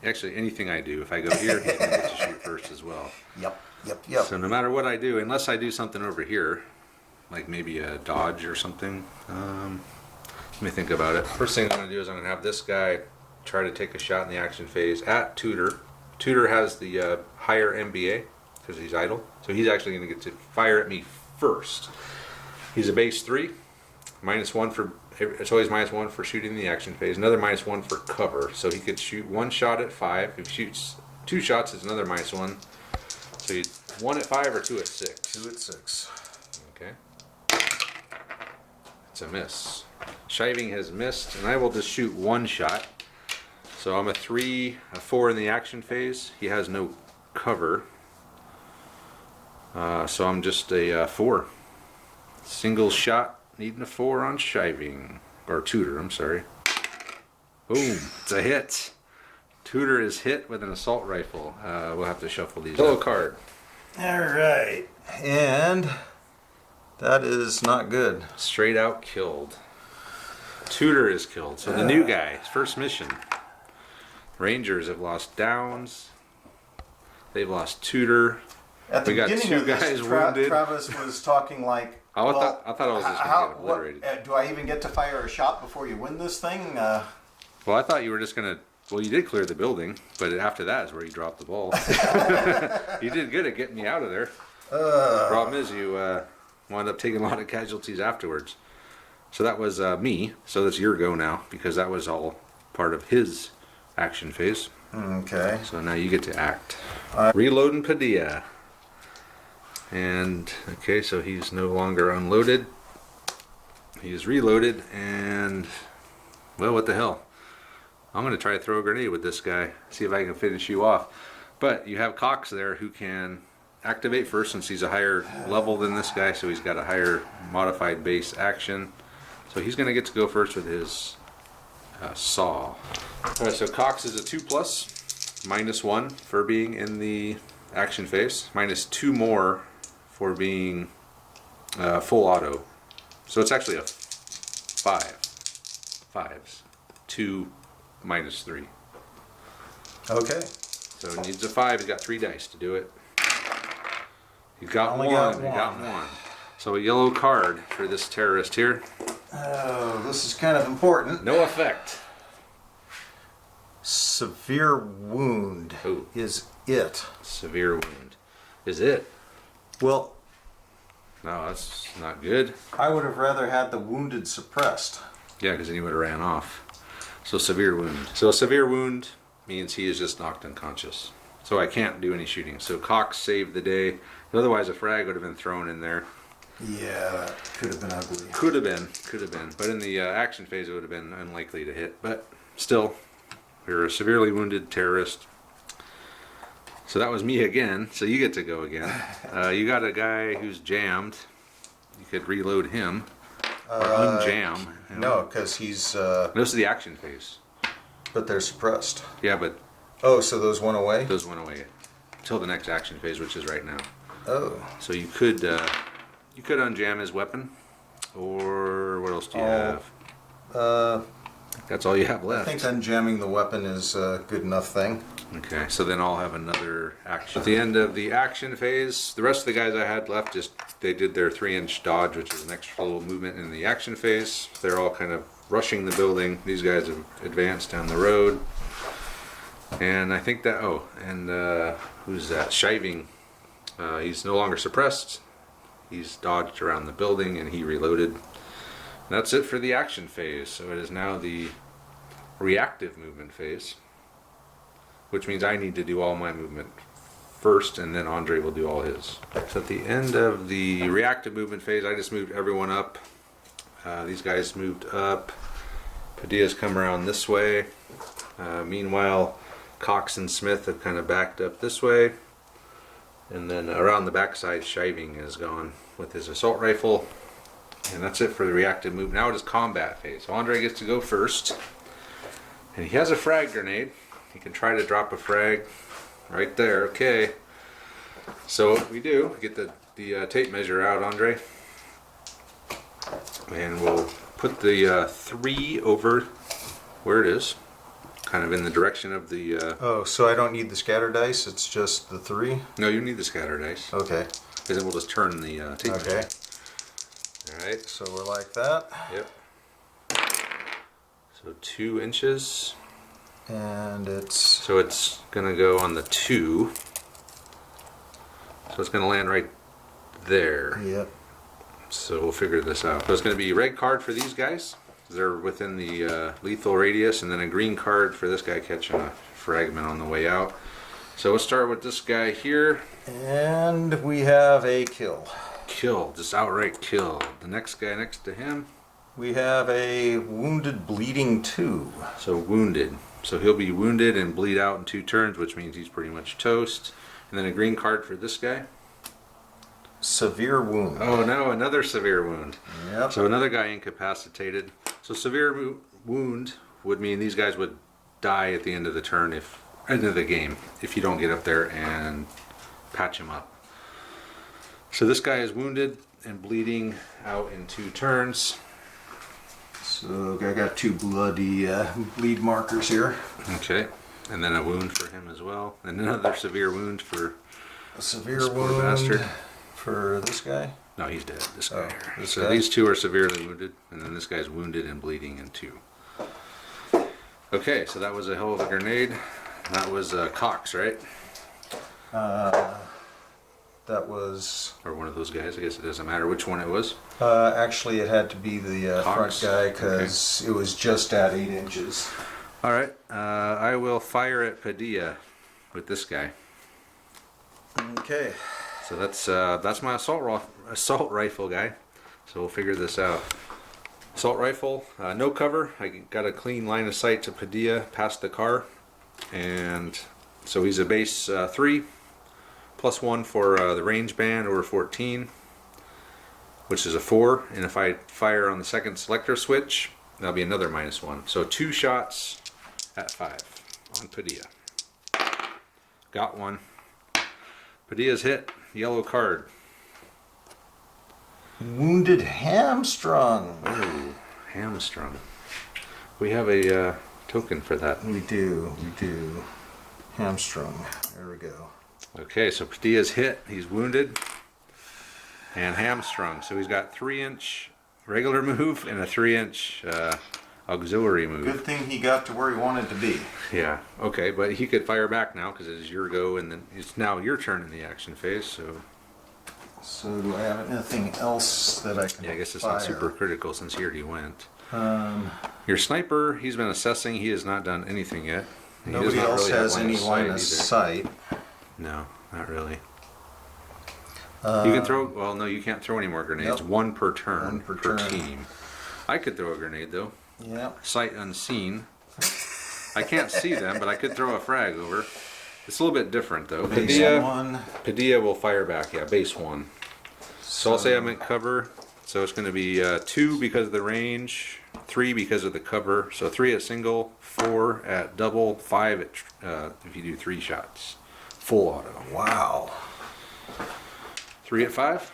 Actually, anything I do, if I go here, he's going to get to shoot first as well. Yep. So no matter what I do, unless I do something over here, like maybe a dodge or something, let me think about it. First thing I'm going to do is I'm going to have this guy try to take a shot in the action phase at Tudor. Tudor has the higher MBA because he's idle, so he's actually going to get to fire at me first. He's a base 3, -1 for. It's always -1 for shooting in the action phase. Another -1 for cover, so he could shoot 1 shot at 5. If he shoots 2 shots, it's another -1. So you 1 at 5 or 2 at 6. 2 at 6. Okay. It's a miss. Shiving has missed, and I will just shoot 1 shot. So I'm a 3, a 4 in the action phase. He has no cover. So I'm just a 4. Single shot, needing a 4 on Shiving. Or Tudor, I'm sorry. Boom, it's a hit. Tudor is hit with an assault rifle. We'll have to shuffle these. Yellow card. Alright. And that is not good. Straight out killed. Tudor is killed. So the new guy, first mission. Rangers have lost Downs. They've lost Tudor. At the We got beginning 2 of this, guys wounded. Travis was talking like, I thought I was just going to get obliterated. do I even get to fire a shot before you win this thing? Well, I thought you were just going to... Well, you did clear the building, but after that is where you dropped the ball. You did good at getting me out of there. The problem is you wound up taking a lot of casualties afterwards. So that was me. So that's your go now, because that was all part of his action phase. Okay. So now you get to act. Reloading Padilla. And, okay, so he's no longer unloaded. He is reloaded, and well, what the hell? I'm going to try to throw a grenade with this guy, see if I can finish you off. But you have Cox there who can activate first since he's a higher level than this guy, so he's got a higher modified base action. So he's going to get to go first with his saw. Alright, so Cox is a 2+, -1 for being in the action phase, -2 more for being full auto. So it's actually a 5. 5s. 2 -3. Okay. So he needs a 5. He's got 3 dice to do it. He's got Only one. got He one. got one. So a yellow card for this terrorist here. Oh, this is kind of important. No effect. Severe wound Oh. is it. Severe wound. Is it? Well, No, that's not good. I would have rather had the wounded suppressed. Yeah, because then he would have ran off. So severe wound. So a severe wound means he is just knocked unconscious. So I can't do any shooting. So Cox saved the day. Otherwise a frag would have been thrown in there. Yeah, that could have been ugly. Could have been. But in the action phase it would have been unlikely to hit. But still, you're a severely wounded terrorist. So that was me again. So you get to go again. You got a guy who's jammed. You could reload him. Or unjam him. No, because he's. This is the action phase. But they're suppressed. Yeah, but Oh, so those went away? those went away until the next action phase, which is right now. Oh. So you could unjam his weapon, or what else do you have? That's all you have I left. think unjamming the weapon is a good enough thing. Okay, so then I'll have another action. At the end of the action phase, the rest of the guys I had left they did their 3-inch dodge, which is an extra little movement in the action phase. They're all kind of rushing the building. These guys have advanced down the road. And I think that, who's that? Shiving. He's no longer suppressed. He's dodged around the building and he reloaded. That's it for the action phase. So it is now the reactive movement phase, which means I need to do all my movement first and then Andre will do all his. So at the end of the reactive movement phase, I just moved everyone up. These guys moved up. Padilla's come around this way. Meanwhile, Cox and Smith have kind of backed up this way. And then around the backside, Shiving is gone with his assault rifle. And that's it for the reactive move. Now it is combat phase. So Andre gets to go first. And he has a frag grenade. He can try to drop a frag right there. Okay. So what we do, we get the tape measure out, Andre. And we'll put the 3 over where it is. Kind of in the direction of the... Oh, so I don't need the scatter dice, it's just the 3? No, you need the scatter dice. Okay. Because then we'll just turn the tape measure. Okay. Alright. So we're like that. Yep. So 2 inches. And it's... So it's going to go on the 2. So it's going to land right there. Yep. So we'll figure this out. So it's going to be a red card for these guys. They're within the lethal radius, and then a green card for this guy catching a fragment on the way out. So we'll start with this guy here. And we have a kill. Kill, just outright kill. The next guy next to him. We have a wounded bleeding 2. So wounded. So he'll be wounded and bleed out in 2 turns, which means he's pretty much toast. And then a green card for this guy. Severe wound. Oh no, another severe wound. Yep. So another guy incapacitated. So severe wound would mean these guys would die at the end of the turn, end of the game, if you don't get up there and patch him up. So this guy is wounded and bleeding out in 2 turns. So I got 2 bloody bleed markers here. Okay, and then a wound for him as well, and another severe wound for A severe this poor wound bastard. for this guy. No, he's dead. This guy here. this So guy? these 2 are severely wounded, and then this guy's wounded and bleeding in 2. Okay, so that was a hell of a grenade. That was Cox, right? That was... Or one of those guys. I guess it doesn't matter which one it was. actually, it had to be the front Cox? guy because it was just at 8 inches. All right, I will fire at Padilla with this guy. Okay. So that's my assault rifle guy. So we'll figure this out. Assault rifle, no cover. I got a clean line of sight to Padilla past the car, and so he's a base 3 plus 1 for the range band over 14, which is a 4. And if I fire on the second selector switch, that'll be another -1. So 2 shots at 5 on Padilla. Got one. Padilla's hit. Yellow card. Wounded hamstrung. Ooh, hamstrung. We have a token for that. We do. Hamstrung. There we go. Okay, so Padilla's hit. He's wounded and hamstrung. So he's got 3-inch regular move and a 3-inch auxiliary move. Good thing he got to where he wanted to be. Yeah. Okay, but he could fire back now because it's your go, and then it's now your turn in the action phase. So do I have anything else that I can yeah, I guess it's fire? not super critical since he already went. Your sniper, he's been assessing. He has not done anything yet. He does Nobody not else really have has any line of either. sight. No, not really. You can throw. Well, no, you can't throw any more grenades. Nope. 1 per turn, One per turn. team. I could throw a grenade though. Yep. Sight unseen. I can't see them, but I could throw a frag over. It's a little bit different though. Base one. Padilla will fire back. Yeah, base 1. So I'll say I'm in cover. So it's going to be 2 because of the range, 3 because of the cover. So 3 at single, 4 at double, 5 at if you do 3 shots. Full auto. Wow. 3 at 5?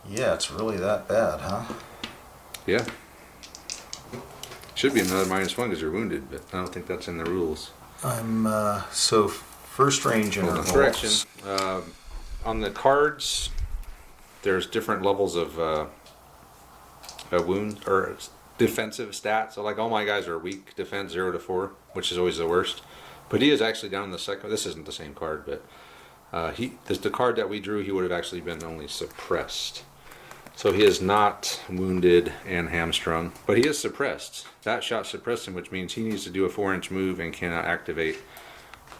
Yeah, it's really that bad, huh? Yeah. Should be another -1 because you're wounded, but I don't think that's in the rules. I'm so first range intervals. Correction. On the cards, there's different levels of a wound or defensive stats. So like all my guys are weak defense 0 to 4, which is always the worst. But he is actually down in the second. This isn't the same card, but the card that we drew, he would have actually been only suppressed. So he is not wounded and hamstrung, but he is suppressed. That shot suppressed him, which means he needs to do a 4-inch move and cannot activate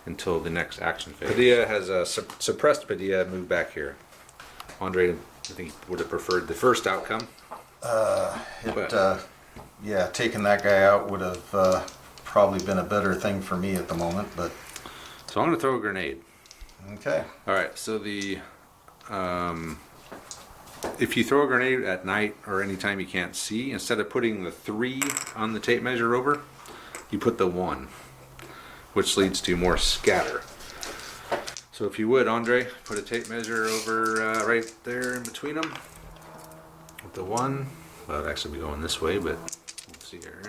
until the next action phase. Padilla has a suppressed Padilla move back here. Andre, I think, would have preferred the first outcome. Yeah, taking that guy out would have probably been a better thing for me at the moment, but So I'm going to throw a grenade. okay. All right, so the if you throw a grenade at night or anytime you can't see, instead of putting the 3 on the tape measure over, you put the 1, which leads to more scatter. So if you would, Andre, put a tape measure over right there in between them. With the 1, well, it'd actually be going this way, but let's see here.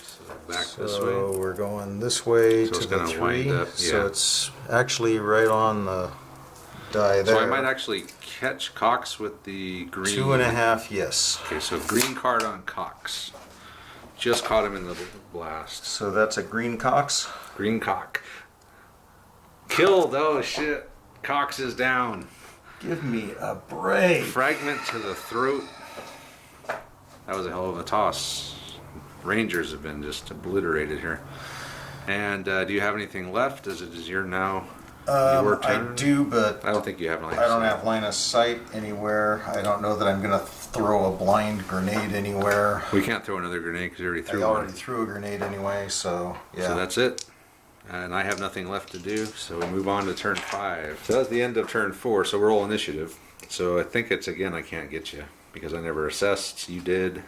So back this way. So we're going this way So to it's the gonna 3. wind up, So yeah. it's actually right on the die there. So I might actually catch Cox with the green. 2.5, yes. Okay, so green card on Cox. Just caught him in the blast. So that's a green Cox. Green cock. Killed. Oh shit. Cox is down. Give me a break. Fragment to the throat. That was a hell of a toss. Rangers have been just obliterated here. And do you have anything left? Is your now your turn? I do, but I don't think you have line of I don't sight. have line of sight anywhere. I don't know that I'm going to throw a blind grenade anywhere. We can't throw another grenade because you already threw I already one. threw a grenade anyway, so yeah. So that's it. And I have nothing left to do, so we move on to turn 5. So that's the end of turn 4, so we're all initiative. So I think it's, again, I can't get you, because I never assessed, you did.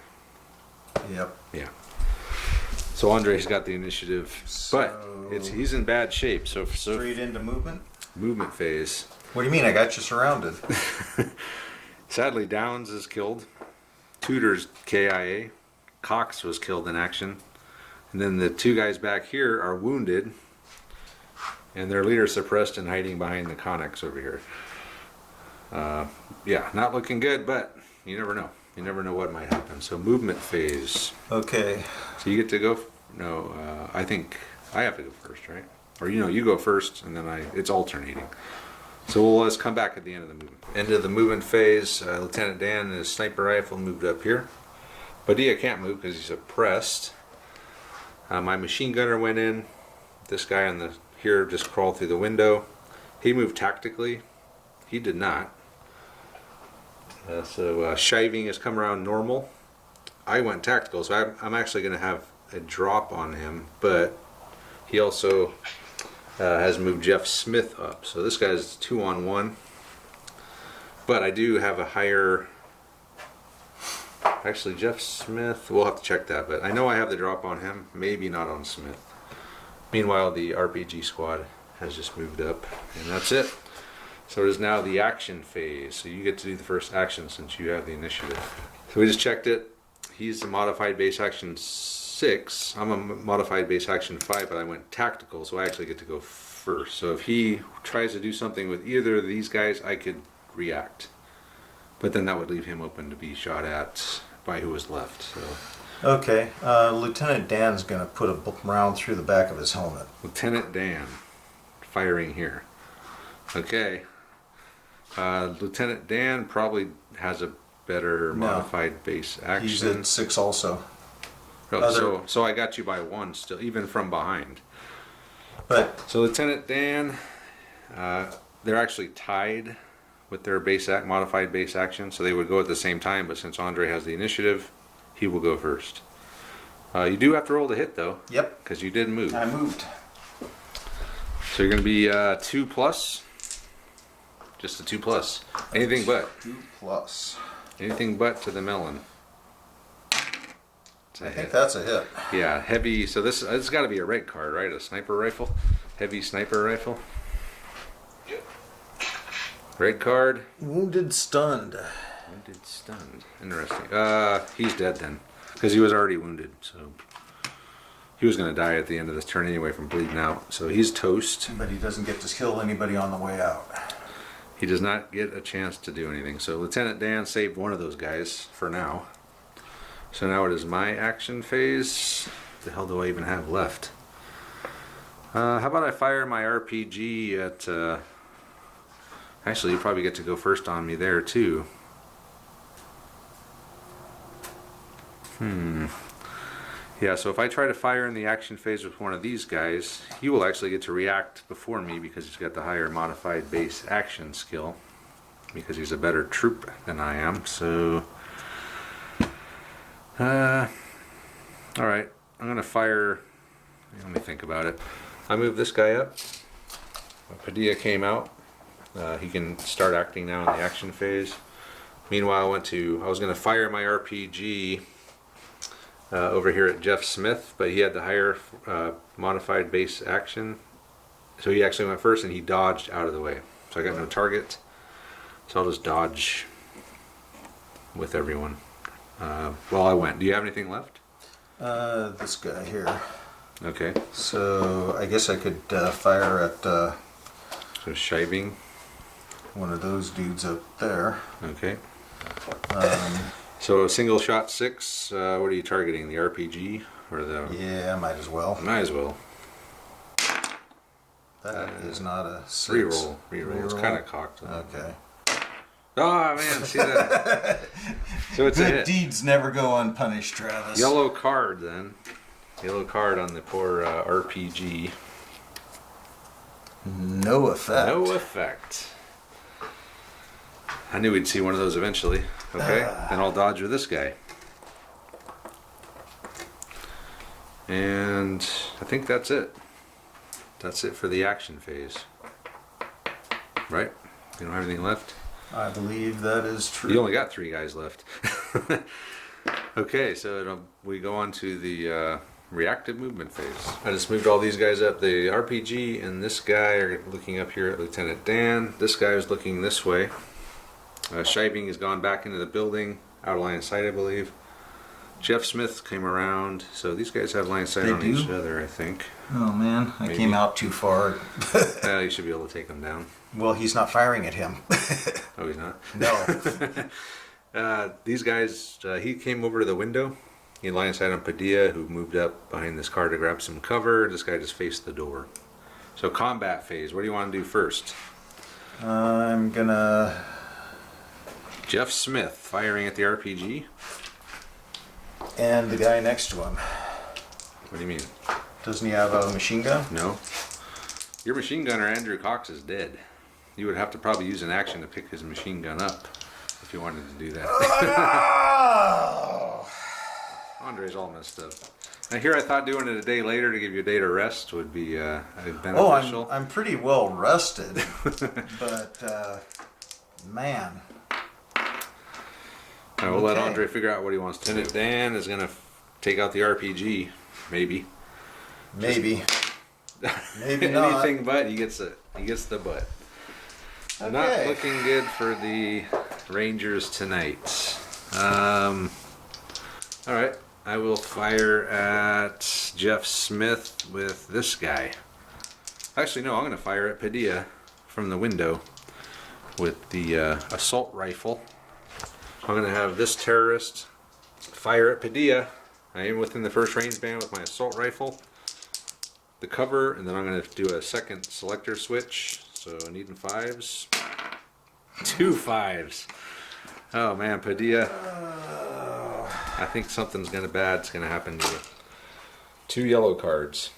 Yep. Yeah. So Andre's got the initiative, but he's in bad shape, so Straight into movement? movement phase. What do you mean? I got you surrounded. Sadly, Downs is killed. Tudor's KIA. Cox was killed in action. And then the 2 guys back here are wounded. And their leader suppressed and hiding behind the Connex over here. Yeah, not looking good, but you never know. You never know what might happen. So movement phase. Okay. So you get to go. No, I think I have to go first, right? Or you go first, and then it's alternating. So let's come back at the end of the movement. End of the movement phase. Lieutenant Dan and his sniper rifle moved up here. Padilla can't move because he's suppressed. My machine gunner went in. This guy on the here just crawled through the window. He moved tactically. he did not. So shiving has come around normal. I went tactical, so I'm actually going to have a drop on him, but he also has moved Jeff Smith up. So this guy's 2-on-1. But I do have a higher... Actually, Jeff Smith, we'll have to check that, but I know I have the drop on him, maybe not on Smith. Meanwhile, the RPG squad has just moved up, and that's it. So it is now the action phase. So you get to do the first action since you have the initiative. So we just checked it. He's a modified base action 6. I'm a modified base action 5, but I went tactical, so I actually get to go first. So if he tries to do something with either of these guys, I could react. But then that would leave him open to be shot at by who was left. So. Okay, Lieutenant Dan's going to put a round through the back of his helmet. Lieutenant Dan, firing here. Okay. Lieutenant Dan probably has a better modified base action. He's at 6 also. Oh, so I got you by 1 still, even from behind. But So Lieutenant Dan, they're actually tied with their modified base action, so they would go at the same time, but since Andre has the initiative, he will go first. You do have to roll to hit though. Yep. Because you did move. I moved. So you're going to be 2+. Just a 2+. Anything but. 2+. Anything but to the melon. I think that's a hit. Yeah, heavy. So this has got to be a red card, right? A sniper rifle, heavy sniper rifle. Red card. Wounded, stunned. Wounded, stunned. Interesting. He's dead then, because he was already wounded. So he was going to die at the end of this turn anyway from bleeding out. So he's toast. But he doesn't get to kill anybody on the way out. He does not get a chance to do anything. So Lieutenant Dan saved one of those guys for now. So now it is my action phase. What the hell do I even have left? How about I fire my RPG at... Actually, you probably get to go first on me there too. Yeah, so if I try to fire in the action phase with one of these guys, he will actually get to react before me because he's got the higher modified base action skill. Because he's a better troop than I am, so... Alright, I'm going to fire... Let me think about it. I moved this guy up. Padilla came out. He can start acting now in the action phase. Meanwhile, I was going to fire my RPG over here at Jeff Smith, but he had the higher modified base action. So he actually went first and he dodged out of the way. So I got no target. So I'll just dodge with everyone. Well, I went. Do you have anything left? This guy here. Okay. So I guess I could fire at So shiving. one of those dudes up there. Okay. So a single shot 6. What are you targeting? The RPG or the? Yeah, might as well. Might as well. That is not a 6. Reroll. It's kind of cocked. Okay. Oh man, see that? So it's a Good hit. deeds never go unpunished, Travis. Yellow card then. Yellow card on the poor RPG. No effect. No effect. I knew we'd see one of those eventually. Okay, then I'll dodge with this guy. And I think that's it. That's it for the action phase. Right? You don't have anything left? I believe that is true. You only got 3 guys left. Okay, so we go on to the reactive movement phase. I just moved all these guys up. The RPG and this guy are looking up here at Lieutenant Dan. This guy is looking this way. Shiving has gone back into the building, out of line of sight, I believe. Jeff Smith came around, so these guys have line of sight on each other, I think. Oh man, I came out too far. You should be able to take them down. Well, he's not firing at him. Oh, he's not? No. These guys, he came over to the window. He had line of sight on Padilla, who moved up behind this car to grab some cover. This guy just faced the door. So combat phase, what do you want to do first? I'm gonna... Jeff Smith firing at the RPG. And the guy next to him. What do you mean? Doesn't he have a machine gun? No. Your machine gunner, Andrew Cox, is dead. You would have to probably use an action to pick his machine gun up if you wanted to do that. Oh. Andre's all messed up. Now here I thought doing it a day later to give you a day to rest would be beneficial. Oh, I'm pretty well rested, but man. All right, we'll let Andre figure out what he wants to do. Dan is going to take out the RPG, maybe. Maybe. Maybe not. Anything but he gets the butt. Okay. Not looking good for the Rangers tonight. All right, I will fire at Jeff Smith with this guy. Actually, no, I'm going to fire at Padilla from the window with the assault rifle. I'm going to have this terrorist fire at Padilla. I am within the first range band with my assault rifle. The cover, and then I'm going to do a second selector switch. So needing 5s. 2 5s. Oh man, Padilla. I think something's bad's gonna happen to you. 2 yellow cards.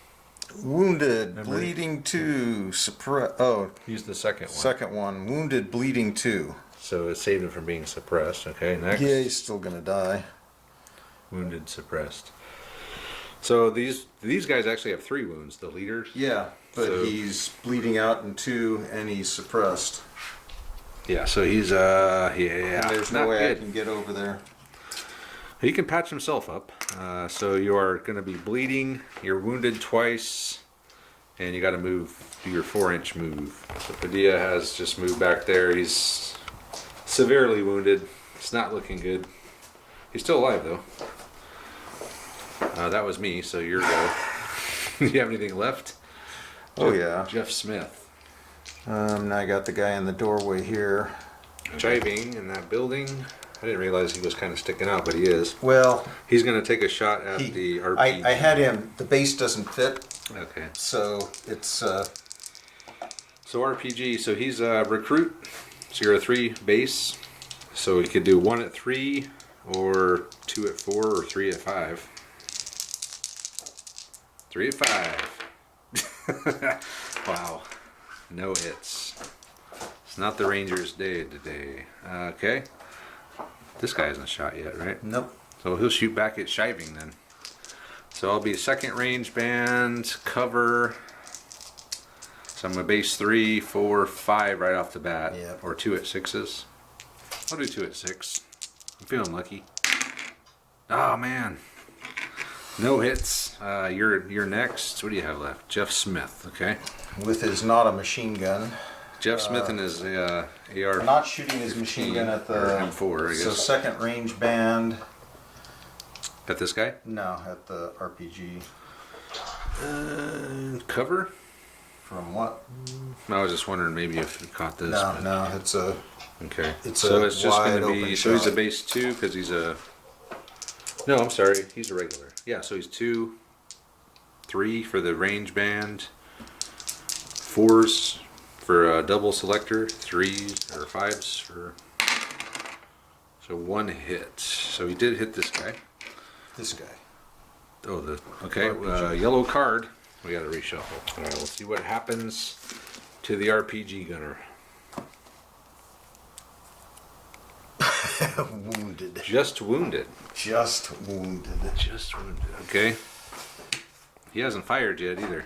Wounded, bleeding 2, suppress. Oh, Use the second one. second one. Wounded, bleeding 2. So it saved him from being suppressed. Okay, next. Yeah, he's still gonna die. Wounded, suppressed. So these guys actually have 3 wounds. The leaders. Yeah, but So- he's bleeding out in 2, and he's suppressed. Yeah. So he's And yeah. there's Not no way I good. can get over there. He can patch himself up. So you are going to be bleeding. You're wounded twice, and you got to do your 4-inch move. So Padilla has just moved back there. He's severely wounded. It's not looking good. He's still alive though. That was me. So you're go. Do you have anything left? Oh yeah. Jeff Smith. Now I got the guy in the doorway here. Jiving in that building. I didn't realize he was kind of sticking out, but he is. Well, He's going to take a shot at the RPG. I had him. The base doesn't fit, Okay. so it's. So RPG, so he's a recruit. So you're a 3 base. So he could do 1 at 3, or 2 at 4, or 3 at 5. 3 at 5. Wow. No hits. It's not the Rangers' day today. Okay. This guy hasn't shot yet, right? Nope. So he'll shoot back at Shiving then. So I'll be second range band, cover. So I'm going to base 3, 4, 5 right off the bat. Yep. Or 2 at 6s. I'll do 2 at 6. I'm feeling lucky. Oh man. No hits. You're next. What do you have left? Jeff Smith, okay. With his not a machine gun. Jeff Smith and his AR. Not shooting his machine gun at the Or M4, I guess. So second range band. At this guy? No, at the RPG. Cover? From what? I was just wondering maybe if you caught this. No, but- no, it's a. Okay. It's so a it's just going to wide be. open So he's a shot. base 2 because he's a. No, I'm sorry. He's a regular. Yeah, so he's 2, 3 for the range band, 4s for a double selector, 3s or 5s for. So 1 hit. So he did hit this guy. This guy. Oh, okay. RPG. Yellow card. We got to reshuffle. All right, we'll see what happens to the RPG gunner. Wounded. Just wounded. Just wounded. Just wounded. Okay. He hasn't fired yet either,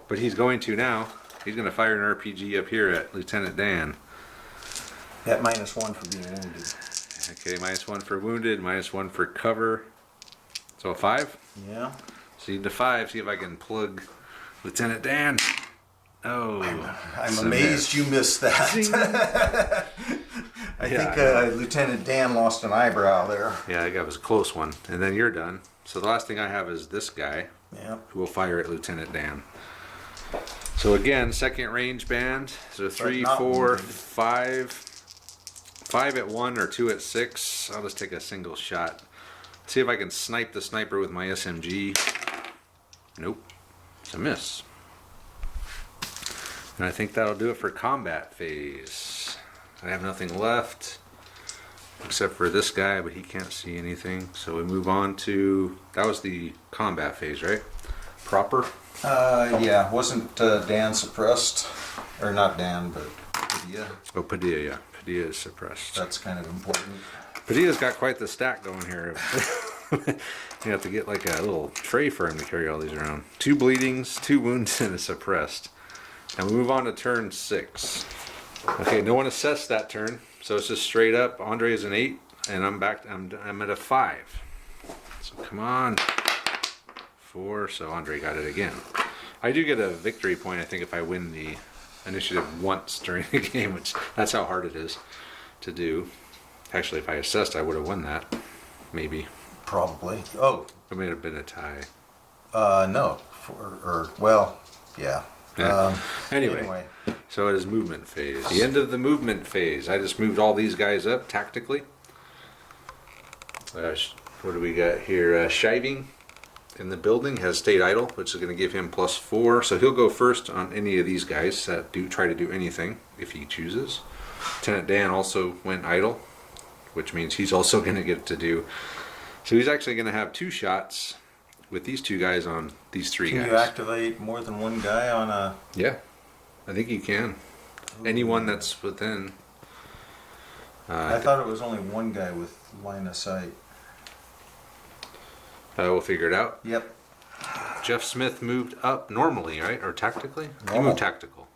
but he's going to now. He's going to fire an RPG up here at Lieutenant Dan. At -1 for being wounded. Okay, -1 for wounded, -1 for cover. So a 5. Yeah. So you need a 5. See if I can plug Lieutenant Dan. Oh, I'm it's a amazed miss. you missed that. I Yeah, think Lieutenant Dan lost an eyebrow there. Yeah, that was a close one. And then you're done. So the last thing I have is this guy, Yeah. who will fire at Lieutenant Dan. So again, second range band. So 3, not 4, wounded. 5. 5 at 1 or 2 at 6. I'll just take a single shot. See if I can snipe the sniper with my SMG. Nope. It's a miss. And I think that'll do it for combat phase. I have nothing left except for this guy, but he can't see anything. So we move on to, that was the combat phase, right? Proper. Yeah. Wasn't Dan suppressed? Or not Dan, but Padilla. Oh, Padilla, yeah. Padilla is suppressed. That's kind of important. Padilla's got quite the stack going here. You have to get like a little tray for him to carry all these around. 2 bleedings, 2 wounds, and a suppressed. And we move on to turn 6. Okay, no one assessed that turn, so it's just straight up. Andre is an 8, and I'm back. I'm at a 5. So come on. 4. So Andre got it again. I do get a victory point, I think, if I win the initiative once during the game, which that's how hard it is to do. Actually, if I assessed, I would have won that. Maybe. Probably. Oh. It may have been a tie. No. Well, yeah. Yeah. Anyway, so it is movement phase. The end of the movement phase. I just moved all these guys up tactically. What do we got here? Shiving in the building has stayed idle, which is going to give him +4. So he'll go first on any of these guys that try to do anything if he chooses. Lieutenant Dan also went idle, which means he's also going to get to do. So he's actually going to have 2 shots with these 2 guys on these 3 guys. Can you activate more than one guy on a... Yeah, I think you can. Ooh. Anyone that's within. I thought it was only one guy with line of sight. We'll figure it out. Yep. Jeff Smith moved up normally, right? Or tactically? Normal. You moved tactical.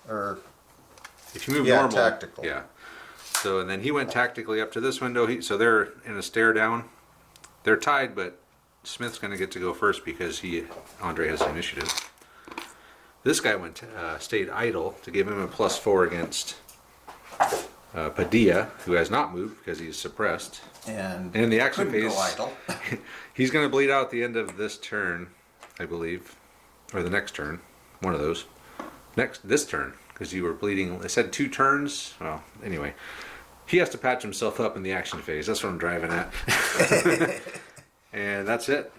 Or... If you move yeah, normal. tactical. Yeah. So, and then he went tactically up to this window. So they're in a stare down. They're tied, but Smith's going to get to go first because Andre has the initiative. This guy stayed idle to give him a +4 against Padilla, who has not moved because he's suppressed. And in the action phase, go idle. He's going to bleed out at the end of this turn, I believe, or the next turn, one of those. This turn, because you were bleeding. I said 2 turns. Well, anyway, he has to patch himself up in the action phase. That's what I'm driving at. And that's it.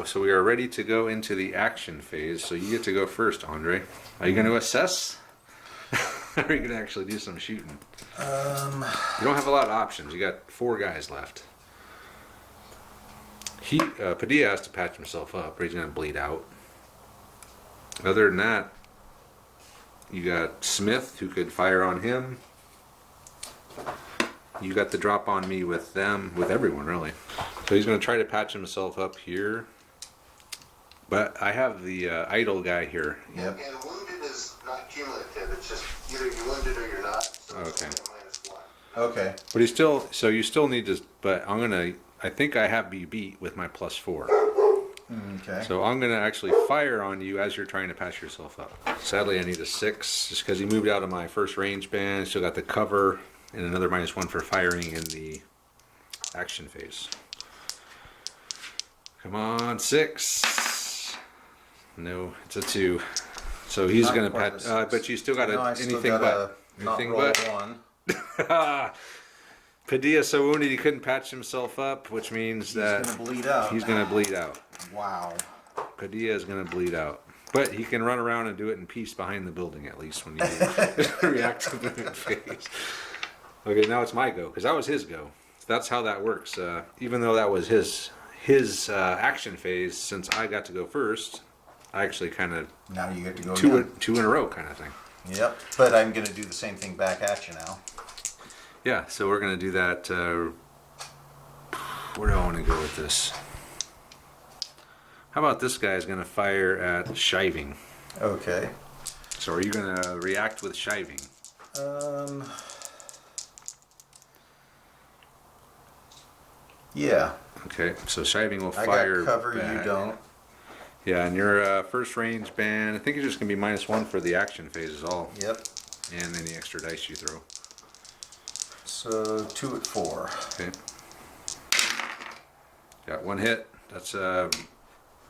So we are ready to go into the action phase. So you get to go first, Andre. Are you going to assess? Or are you going to actually do some shooting? You don't have a lot of options. You got 4 guys left. Padilla has to patch himself up, or he's going to bleed out. Other than that, you got Smith, who could fire on him. You got the drop on me with them, with everyone really. So he's going to try to patch himself up here. But I have the idle guy here. Yep. And wounded is not cumulative. It's just either you're wounded or you're not. So Okay. it's only -1. Okay. But you still need to, but I think I have you beat with my +4. Okay. So I'm going to actually fire on you as you're trying to patch yourself up. Sadly, I need a 6 just because he moved out of my first range band. Still got the cover and another -1 for firing in the action phase. Come on, 6. No, it's a 2. So he's going to patch, but you still got anything but. Anything but. 1. Padilla so wounded he couldn't patch himself up, which means that He's going to bleed out. he's going to bleed out. Wow. Padilla is going to bleed out. But he can run around and do it in peace behind the building at least when you react to the movement phase. Okay, now it's my go, because that was his go. That's how that works. Even though that was his action phase, since I got to go first, I actually kind of Now you get to go two in a row kind of thing. Yep. But I'm going to do the same thing back at you now. Yeah, so we're going to do that. Where do I want to go with this? How about this guy's going to fire at shiving? Okay. So are you going to react with shiving? Yeah. Okay, so shiving will I fire got cover, back. you don't. Yeah, and your first range band, I think it's just going to be -1 for the action phase is all. Yep. And any extra dice you throw. So 2 at 4. Okay. Got 1 hit. That's a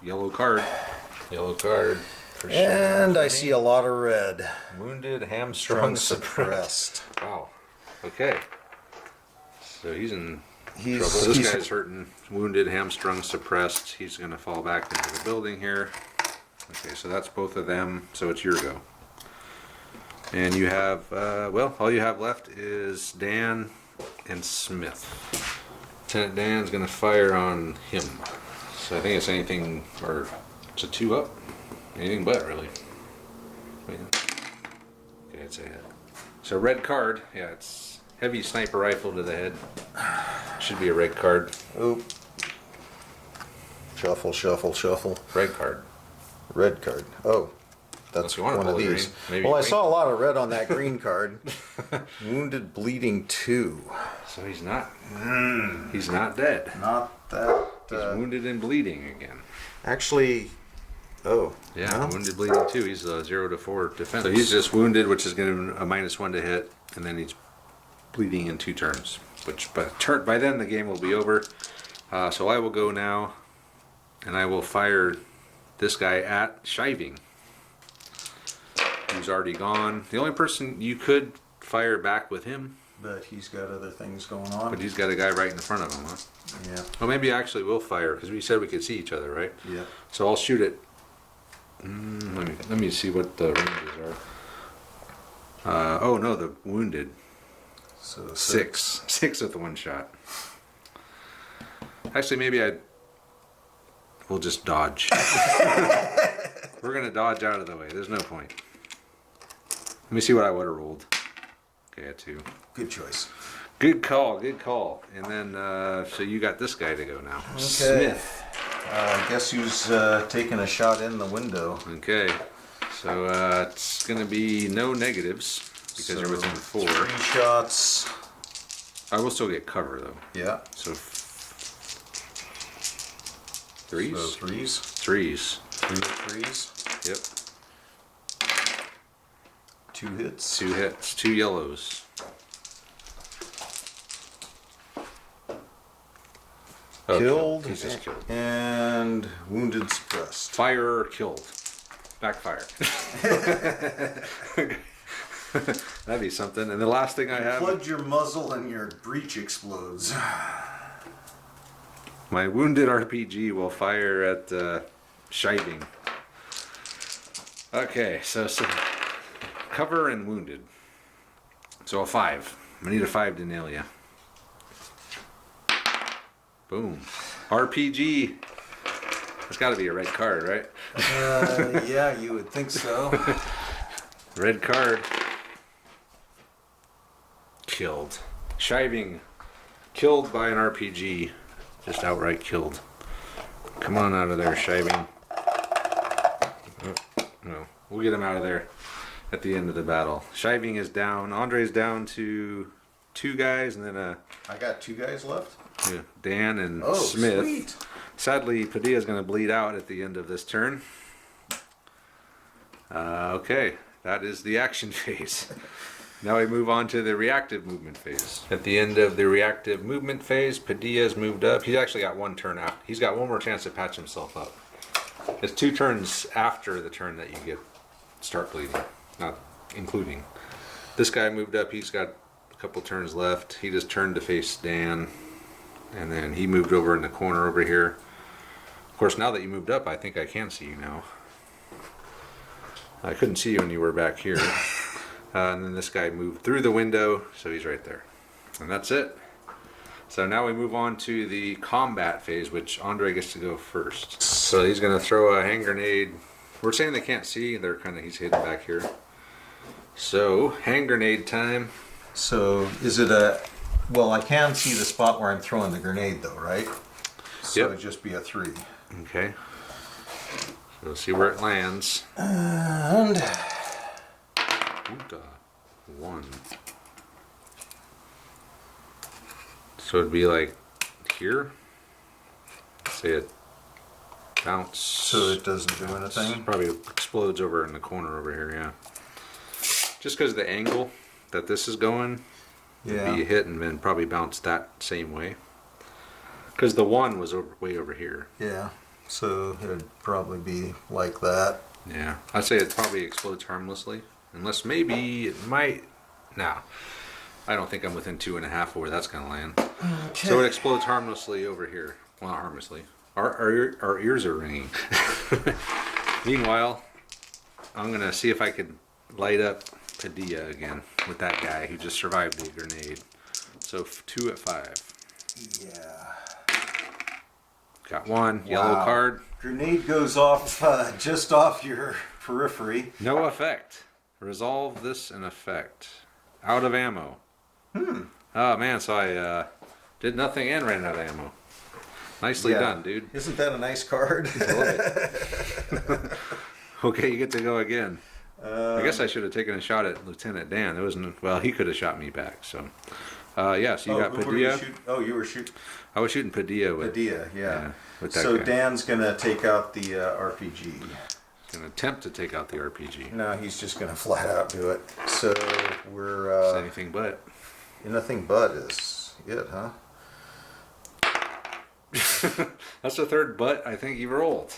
yellow card. Yellow card for sure. And I see a lot of red. Wounded, hamstrung, suppressed. Wow. Okay. So he's in He's- trouble. This he's- guy's hurting. Wounded, hamstrung, suppressed. He's going to fall back into the building here. Okay, so that's both of them. So it's your go. And you have, well, all you have left is Dan and Smith. Lieutenant Dan's going to fire on him. So I think it's anything, or it's a 2 up. Anything but, really. Okay, it's a hit. So red card. Yeah, it's heavy sniper rifle to the head. Should be a red card. Oop. Shuffle, shuffle, shuffle. Red card. Red card. Oh, Unless that's you want one to of pull the these. green. Maybe Well, I green. saw a lot of red on that green card. Wounded, bleeding 2. So he's not. He's not dead. Not that. He's wounded and bleeding again. Actually, oh. Yeah, no? wounded, bleeding 2. He's 0 to 4 defense. So he's just wounded, which is going to a -1 to hit, and then he's bleeding in 2 turns. Which by then the game will be over. So I will go now, and I will fire this guy at Shiving, who's already gone. The only person you could fire back with him, But he's got other things going on. but he's got a guy right in front of him, huh? Yeah. Well, maybe actually we'll fire, because we said we could see each other, right? Yeah. So I'll shoot it. Let me see what the ranges are. Oh no, the wounded. So 6 with the 1 shot. Actually, maybe we'll just dodge. We're gonna dodge out of the way. There's no point. Let me see what I would have rolled. Okay, a 2. Good choice. Good call. Good call. And then so you got this guy to go now. Okay. Smith. Guess who's taking a shot in the window? Okay. So it's gonna be no negatives because you're within 4. 3 shots. I will still get cover though. Yeah. So 3s? So 3s. 3s. 3 threes. Yep. 2 hits. 2 hits. 2 yellows. Oh, Killed. He's just killed. And wounded, suppressed. Fire or killed. Backfire. That'd be something. And the last thing I have, Plug your muzzle and your breech explodes. my wounded RPG will fire at Shiving. Okay, so cover and wounded. So a 5. I need a 5 to nail you. Boom. RPG. That's got to be a red card, right? Yeah, you would think so. Red card. Killed. Shiving. Killed by an RPG. Just outright killed. Come on out of there, Shiving. Oh, no. We'll get him out of there at the end of the battle. Shiving is down. Andre's down to 2 guys, and then I got 2 guys left. Dan and Oh, Smith. sweet. Sadly, Padilla is going to bleed out at the end of this turn. Okay, that is the action phase. Now we move on to the reactive movement phase. At the end of the reactive movement phase, Padilla's moved up. He's actually got 1 turn out. He's got 1 more chance to patch himself up. It's 2 turns after the turn that you start bleeding, not including. This guy moved up. He's got a couple turns left. He just turned to face Dan, and then he moved over in the corner over here. Of course, now that you moved up, I think I can see you now. I couldn't see you when you were back here. And then this guy moved through the window, so he's right there. And that's it. So now we move on to the combat phase, which Andre gets to go first. So he's going to throw a hand grenade. We're saying they can't see. He's hidden back here. So, hand grenade time. So is it well, I can see the spot where I'm throwing the grenade though, right? So Yep. it'd just be a 3. Okay. So we'll see where it lands. And Ooh, 1. So it'd be like here. Say it bounce. so it doesn't do anything. Probably explodes over in the corner over here, yeah. Just because of the angle that this is going, Yeah. be hit and then probably bounce that same way. Because the 1 was way over here. Yeah. So it'd probably be like that. Yeah, I'd say it probably explodes harmlessly, unless maybe it might. Nah, I don't think I'm within 2.5 of where that's gonna land. Okay. So it explodes harmlessly over here. Well, not harmlessly. Our ears are ringing. Meanwhile, I'm gonna see if I could light up Padilla again with that guy who just survived the grenade. So 2 at 5. Yeah. Got 1 yellow Wow. card. Grenade goes off just off your periphery. No effect. Resolve this in effect. Out of ammo. Oh man, so I did nothing and ran out of ammo. Nicely done, dude. Isn't that a nice card? Okay, you get to go again. I guess I should have taken a shot at Lieutenant Dan. There wasn't. Well, he could have shot me back. So, yeah. So you got who were you Padilla. shooting? You were shooting I was shooting Padilla with. Padilla, yeah. with that So guy. Dan's gonna take out the RPG. Gonna attempt to take out the RPG. No, he's just gonna flat out do it. So It's we're anything but. nothing but is it, huh? That's the third butt I think you've rolled.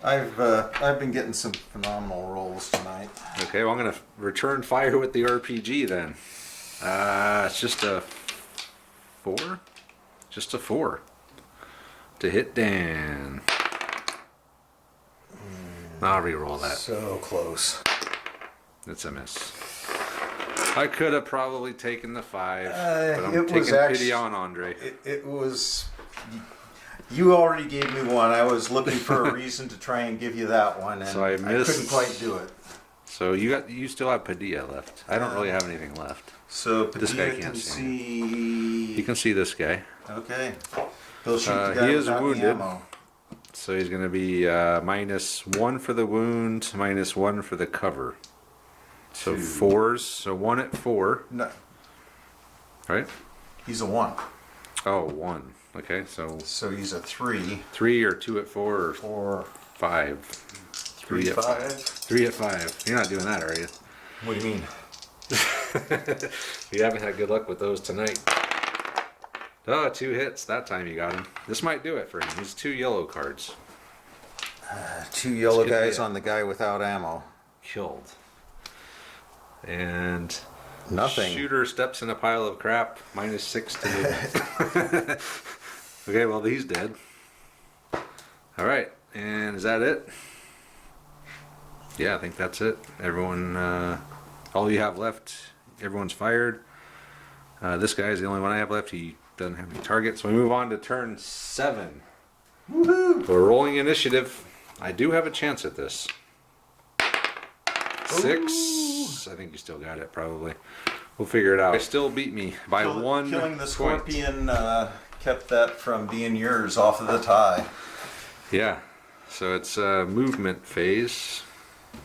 I've been getting some phenomenal rolls tonight. Okay, well I'm gonna return fire with the RPG then. It's just a 4. Just a 4 to hit Dan. I'll re-roll that. So close. It's a miss. I could have probably taken the 5, but I'm it was taking actu- pity on Andre. It was. You already gave me one. I was looking for a reason to try and give you that one, and So I missed. couldn't quite do it. So you still have Padilla left. I don't really have anything left. So This guy Padilla can't can see see. You can see this guy. Okay. He'll shoot the guy he is without the wounded. ammo. So he's going to be -1 for the wound, -1 for the cover. So 2. 4s. So 1 at 4, No, right? he's a 1. Oh, 1. Okay, so So he's a 3. 3 or 2 at 4 or Or 5. 3 at 5. 3 at 5. You're not doing that, are you? What do you mean? You haven't had good luck with those tonight. Oh, 2 hits. That time you got him. This might do it for him. He's 2 yellow cards. 2 yellow Let's get guys the- on the guy without ammo. Killed. And Nothing. shooter steps in a pile of crap. -6 to movement. Okay, well he's dead. All right, and is that it? Yeah, I think that's it. Everyone, all you have left. Everyone's fired. This guy's the only one I have left. He doesn't have any targets. So we move on to turn 7. Woohoo! So we're rolling initiative. I do have a chance at this. 6. I think you still got it, probably. We'll figure it out. They still beat me by 1 Killing the point. scorpion kept that from being yours off of the tie. Yeah. So it's movement phase.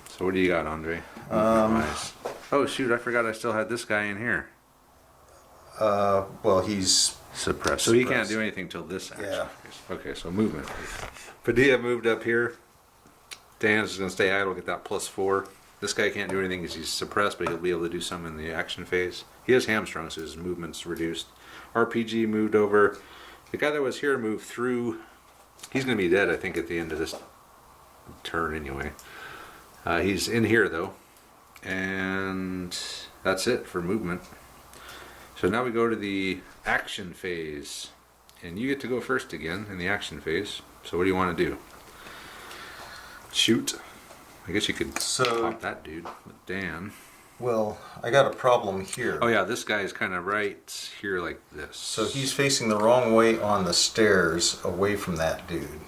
So what do you got, Andre? Nice. Oh shoot! I forgot I still had this guy in here. Well, he's Suppressed. So he can't Suppressed. do anything till this action. Yeah. phase. Okay, so movement. Padilla moved up here. Dan's just gonna stay idle, get that +4. This guy can't do anything because he's suppressed, but he'll be able to do some in the action phase. He has hamstrung, so his movement's reduced. RPG moved over. The guy that was here moved through. He's gonna be dead, I think, at the end of this turn anyway. He's in here though, and that's it for movement. So now we go to the action phase, and you get to go first again in the action phase. So what do you want to do? Shoot. I guess you could So- pop that dude with Dan. well. I got a problem here. Oh yeah, this guy is kind of right here like this. So he's facing the wrong way on the stairs, away from that dude.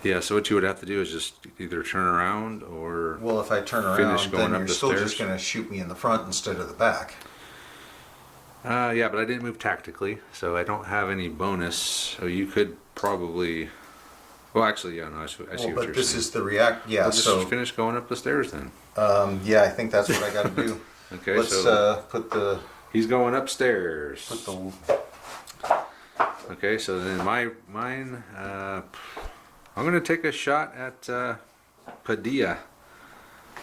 Yeah, so what you would have to do is just either turn around or Well, if I turn Finish around, going then up you're the still stairs. just going to shoot me in the front instead of the back. yeah, but I didn't move tactically, so I don't have any bonus. So you could probably. Well, actually, yeah, no, I see Well, what but you're this saying. is the react. Yeah. Well, just So finish going up the stairs then. yeah, I think that's what I got to do. Okay, Let's so put the he's going upstairs. put the. Okay, so then mine. I'm gonna take a shot at Padilla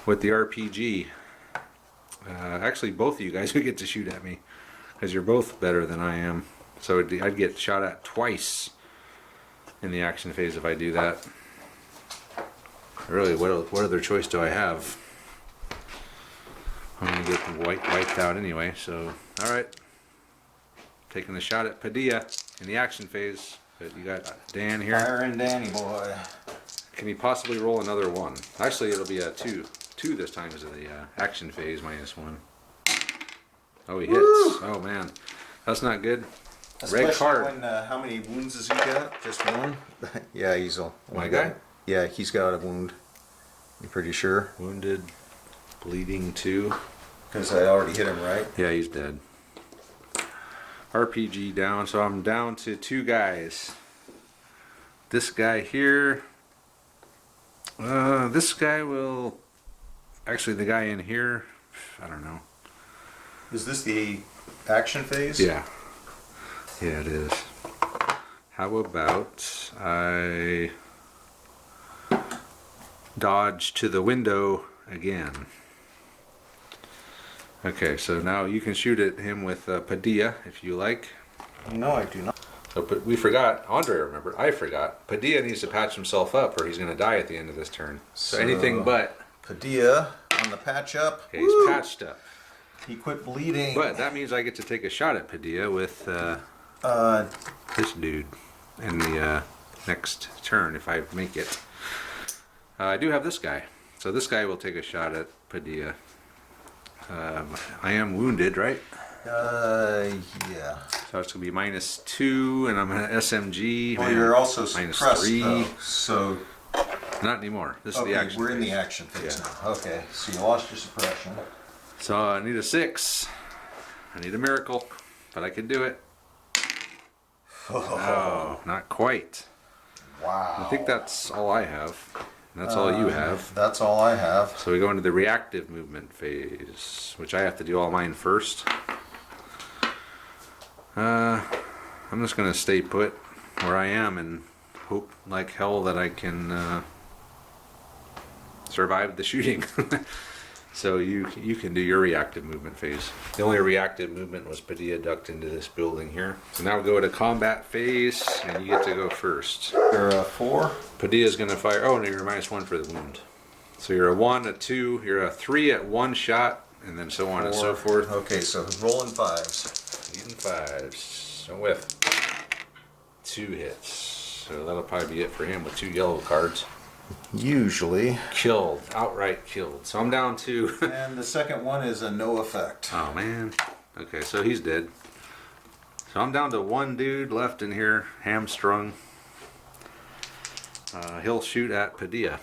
with the RPG. Actually, both of you guys would get to shoot at me because you're both better than I am. So I'd get shot at twice in the action phase if I do that. Really, what other choice do I have? I'm gonna get wiped out anyway. So, all right, taking the shot at Padilla in the action phase. But you got Dan here. Fire and Danny boy. Can he possibly roll another 1? Actually, it'll be a 2. 2 this time is the action phase -1. Oh, he hits. Oh man, that's not good. Red Especially card. when how many wounds has he got? Just one? Yeah, he's a My guy? Yeah, he's got a wound. You pretty sure? Wounded, bleeding 2. Because I already hit him, right? Yeah, he's dead. RPG down, so I'm down to 2 guys. This guy here. This guy will. Actually, the guy in here. I don't know. Is this the action phase? Yeah. Yeah, it is. How about I dodge to the window again? Okay, so now you can shoot at him with Padilla if you like. No, I do not. So, but we forgot, Andre remembered, I forgot. Padilla needs to patch himself up or he's going to die at the end of this turn. So anything but. Padilla on the patch up. Okay, he's patched up. He quit bleeding. But that means I get to take a shot at Padilla with this dude in the next turn if I make it. I do have this guy. So this guy will take a shot at Padilla. I am wounded, right? Yeah. So it's going to be -2, and I'm an SMG. Well, you're also suppressed, -3. though, so... Not anymore. This is Okay, the action we're in phase. the action phase Yeah. now. Okay, so you lost your suppression. So I need a 6. I need a miracle, but I can do it. Oh, not quite. Wow. I think that's all I have. That's all you have. That's all I have. So we go into the reactive movement phase, which I have to do all mine first. I'm just going to stay put where I am and hope like hell that I can survive the shooting. So you can do your reactive movement phase. The only reactive movement was Padilla ducked into this building here. So now we go to combat phase, and you get to go first. You're a 4. Padilla's going to fire. Oh, no, you're -1 for the wound. So you're a 1, a 2, you're a 3 at 1 shot, and then so on and so forth. Okay, so rolling 5s. Eating 5s. So with 2 hits. So that'll probably be it for him with 2 yellow cards. Usually. Killed. Outright killed. So I'm down to... And the second one is a no effect. Oh, man. Okay, so he's dead. So I'm down to 1 dude left in here, hamstrung. He'll shoot at Padilla,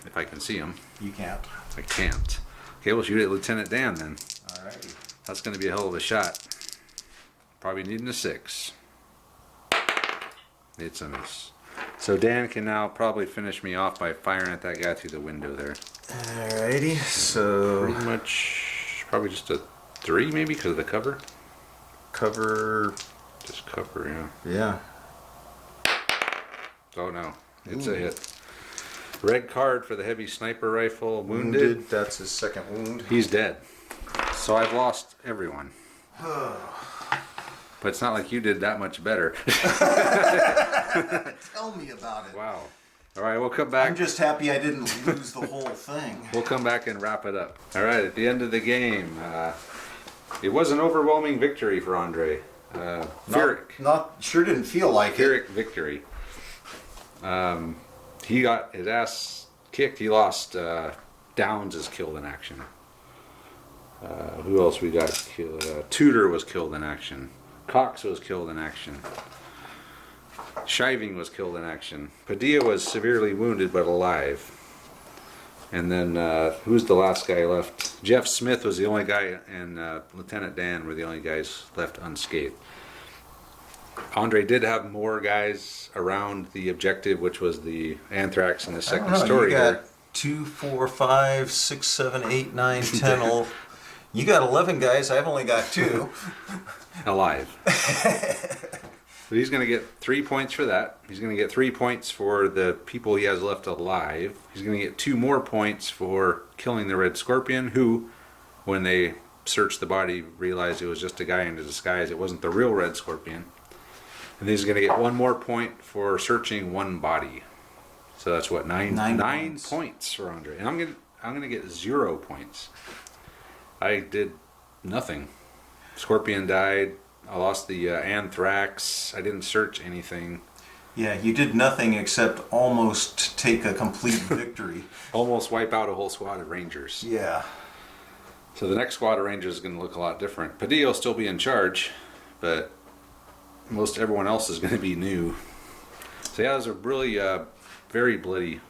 if I can see him. You can't. I can't. Okay, we'll shoot at Lieutenant Dan then. Alrighty. That's going to be a hell of a shot. Probably needing a 6. It's a miss. So Dan can now probably finish me off by firing at that guy through the window there. Alrighty, so... Pretty much, probably just a 3 maybe because of the cover. Cover... Just cover, yeah. Yeah. Oh no, it's Ooh. a hit. Red card for the heavy sniper rifle. Wounded. That's his second wound. He's dead. So I've lost everyone. But it's not like you did that much better. Tell me about it. Wow. All right, we'll come back. I'm just happy I didn't lose the whole thing. We'll come back and wrap it up. All right, at the end of the game, it was an overwhelming victory for Andre. Pyrrhic. Sure didn't feel like it. Pyrrhic victory. He got his ass kicked. He lost. Downs is killed in action. Who else we got killed? Tudor was killed in action. Cox was killed in action. Shiving was killed in action. Padilla was severely wounded but alive. And then, who's the last guy left? Jeff Smith was the only guy, and Lieutenant Dan were the only guys left unscathed. Andre did have more guys around the objective, which was the anthrax in the second story. You got here. 2, 4, 5, 6, 7, 8, 9, 10. You got 11 guys. I've only got 2. Alive. So he's going to get 3 points for that. He's going to get 3 points for the people he has left alive. He's going to get 2 more points for killing the Red Scorpion, who, when they searched the body, realized it was just a guy in disguise. It wasn't the real Red Scorpion. And he's going to get 1 more point for searching 1 body. So that's what, 9 points for Andre. And I'm going to get 0 points. I did nothing. Scorpion died. I lost the anthrax. I didn't search anything. Yeah, you did nothing except almost take a complete victory. Almost wipe out a whole squad of Rangers. Yeah. So the next squad of Rangers is going to look a lot different. Padilla will still be in charge, but most everyone else is going to be new. So yeah, it was a really very bloody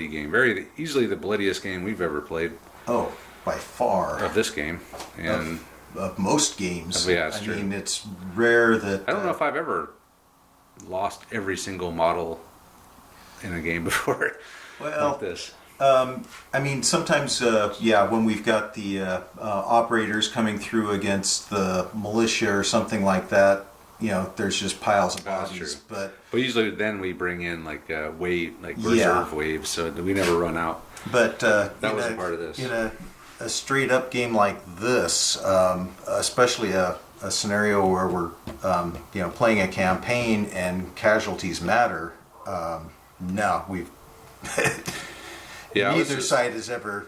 game. Very easily the bloodiest game we've ever played. Oh. by far of this game, and of most games. Yeah, that's I true. mean, it's rare that I don't know if I've ever lost every single model in a game before. well, like this. I mean, sometimes, when we've got the operators coming through against the militia or something like that, there's just piles of That's bodies. true. But Usually then we bring in like wave, like Yeah. reserve waves, so that we never run out. that wasn't part of this. In a straight up game like this, especially a scenario where we're playing a campaign and casualties matter. No, we've Yeah, I was neither just- side has ever.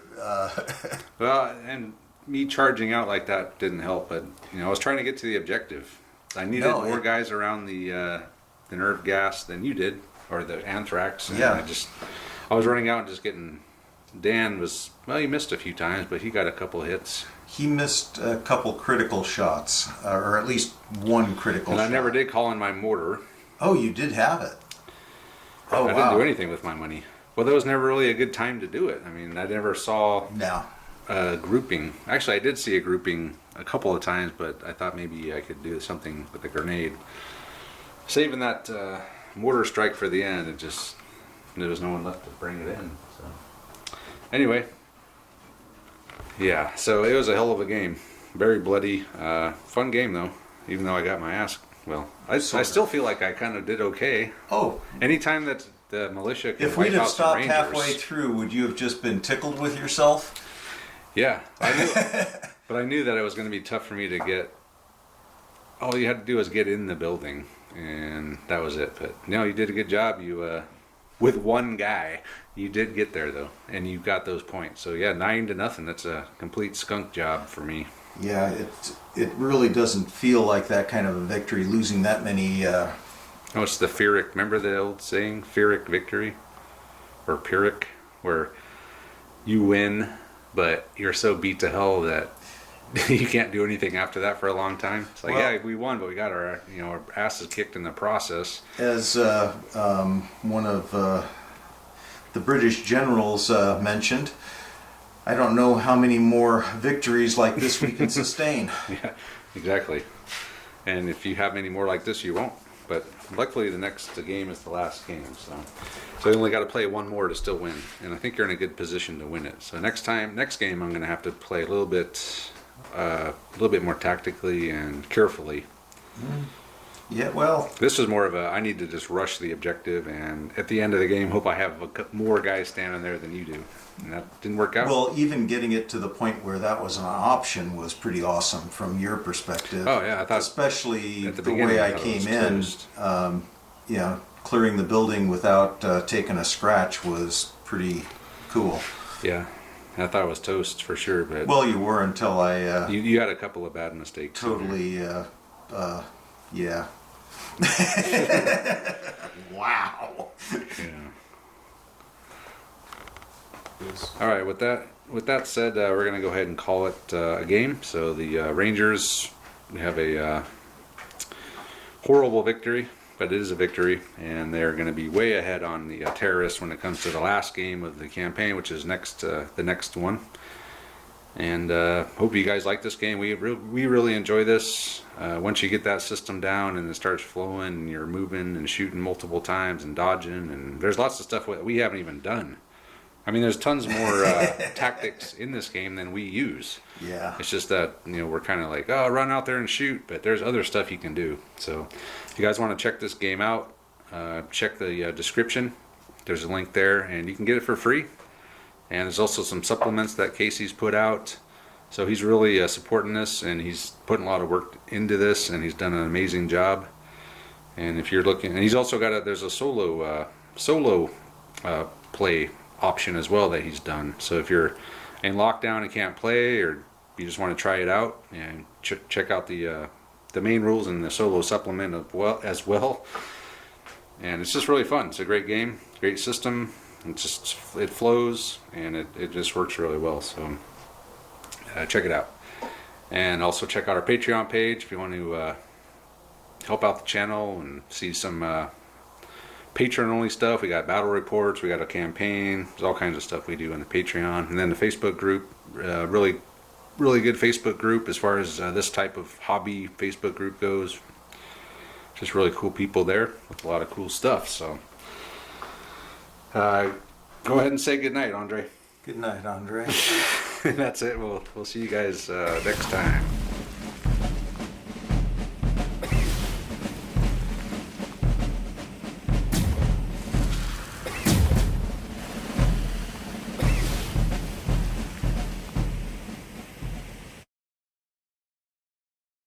Well, and me charging out like that didn't help, but I was trying to get to the objective. I needed No, more it- guys around the nerve gas than you did, or the anthrax. And Yeah. I was running out and just getting. Dan was he missed a few times, but he got a couple hits, He missed a couple critical shots, or at least one critical and shot. I never did call in my mortar. Oh, you did have it. Oh, I wow. didn't do anything with my money. Well, there was never really a good time to do it. I mean, I never saw No. a grouping. Actually, I did see a grouping a couple of times, but I thought maybe I could do something with a grenade. Saving that mortar strike for the end, there was no one left to bring it in. So anyway, yeah. So it was a hell of a game. Very bloody. Fun game though. Even though I got my ass. Well, I still feel like I kind of did okay. Oh, Anytime that the militia can if wipe we'd have out some stopped rangers, halfway through, would you have just been tickled with yourself? yeah, I knew, but I knew that it was going to be tough for me to get. All you had to do was get in the building, and that was it. But no, you did a good job. You, with one guy, you did get there though, and you got those points. So yeah, 9-0. That's a complete skunk job for me. Yeah, it really doesn't feel like that kind of a victory, losing that many. Oh, it's the Pyrrhic. Remember the old saying, Pyrrhic victory, or Pyrrhic, where you win, but you're so beat to hell that you can't do anything after that for a long time. It's like, Well- yeah, we won, but we got our asses kicked in the process. As one of the British generals mentioned, I don't know how many more victories like this we can sustain. Yeah, exactly. And if you have any more like this, you won't. But luckily, the next game is the last game, so you only got to play one more to still win. And I think you're in a good position to win it. So next game, I'm going to have to play a little bit more tactically and carefully. Yeah, well, This is more of I need to just rush the objective, and at the end of the game, hope I have more guys standing there than you do. And that didn't work out. well, even getting it to the point where that was an option was pretty awesome from your perspective. Oh, yeah, I thought especially at the the beginning way I I thought it was came in, toast. clearing the building without taking a scratch was pretty cool. Yeah, I thought it was toast for sure, but Well, you were until I you had a couple of bad mistakes. in there. totally, yeah. Wow. Yeah. All right. With that said, we're gonna go ahead and call it a game. So the Rangers have a horrible victory, but it is a victory, and they're going to be way ahead on the terrorists when it comes to the last game of the campaign, which is the next one. And hope you guys like this game. We really enjoy this. Once you get that system down and it starts flowing, and you're moving and shooting multiple times and dodging, and there's lots of stuff we haven't even done. I mean, there's tons more tactics in this game than we use. Yeah. It's just that we're kind of like, oh, run out there and shoot, but there's other stuff you can do. So if you guys want to check this game out, check the description. There's a link there, and you can get it for free. And there's also some supplements that Casey's put out. So he's really supporting this, and he's putting a lot of work into this, and he's done an amazing job. And if you're looking, and he's also got there's a solo play option as well that he's done. So if you're in lockdown and can't play, or you just want to try it out, and check out the main rules and the solo supplement as well. And it's just really fun. It's a great game, great system. It flows, and it just works really well. So check it out, and also check out our Patreon page if you want to help out the channel and see some Patreon only stuff. We got battle reports. We got a campaign. There's all kinds of stuff we do in the Patreon, and then the Facebook group. Really good Facebook group as far as this type of hobby Facebook group goes. Just really cool people there with a lot of cool stuff. So go ahead and say goodnight, Andre. Good night, Andre. That's it. We'll see you guys next time.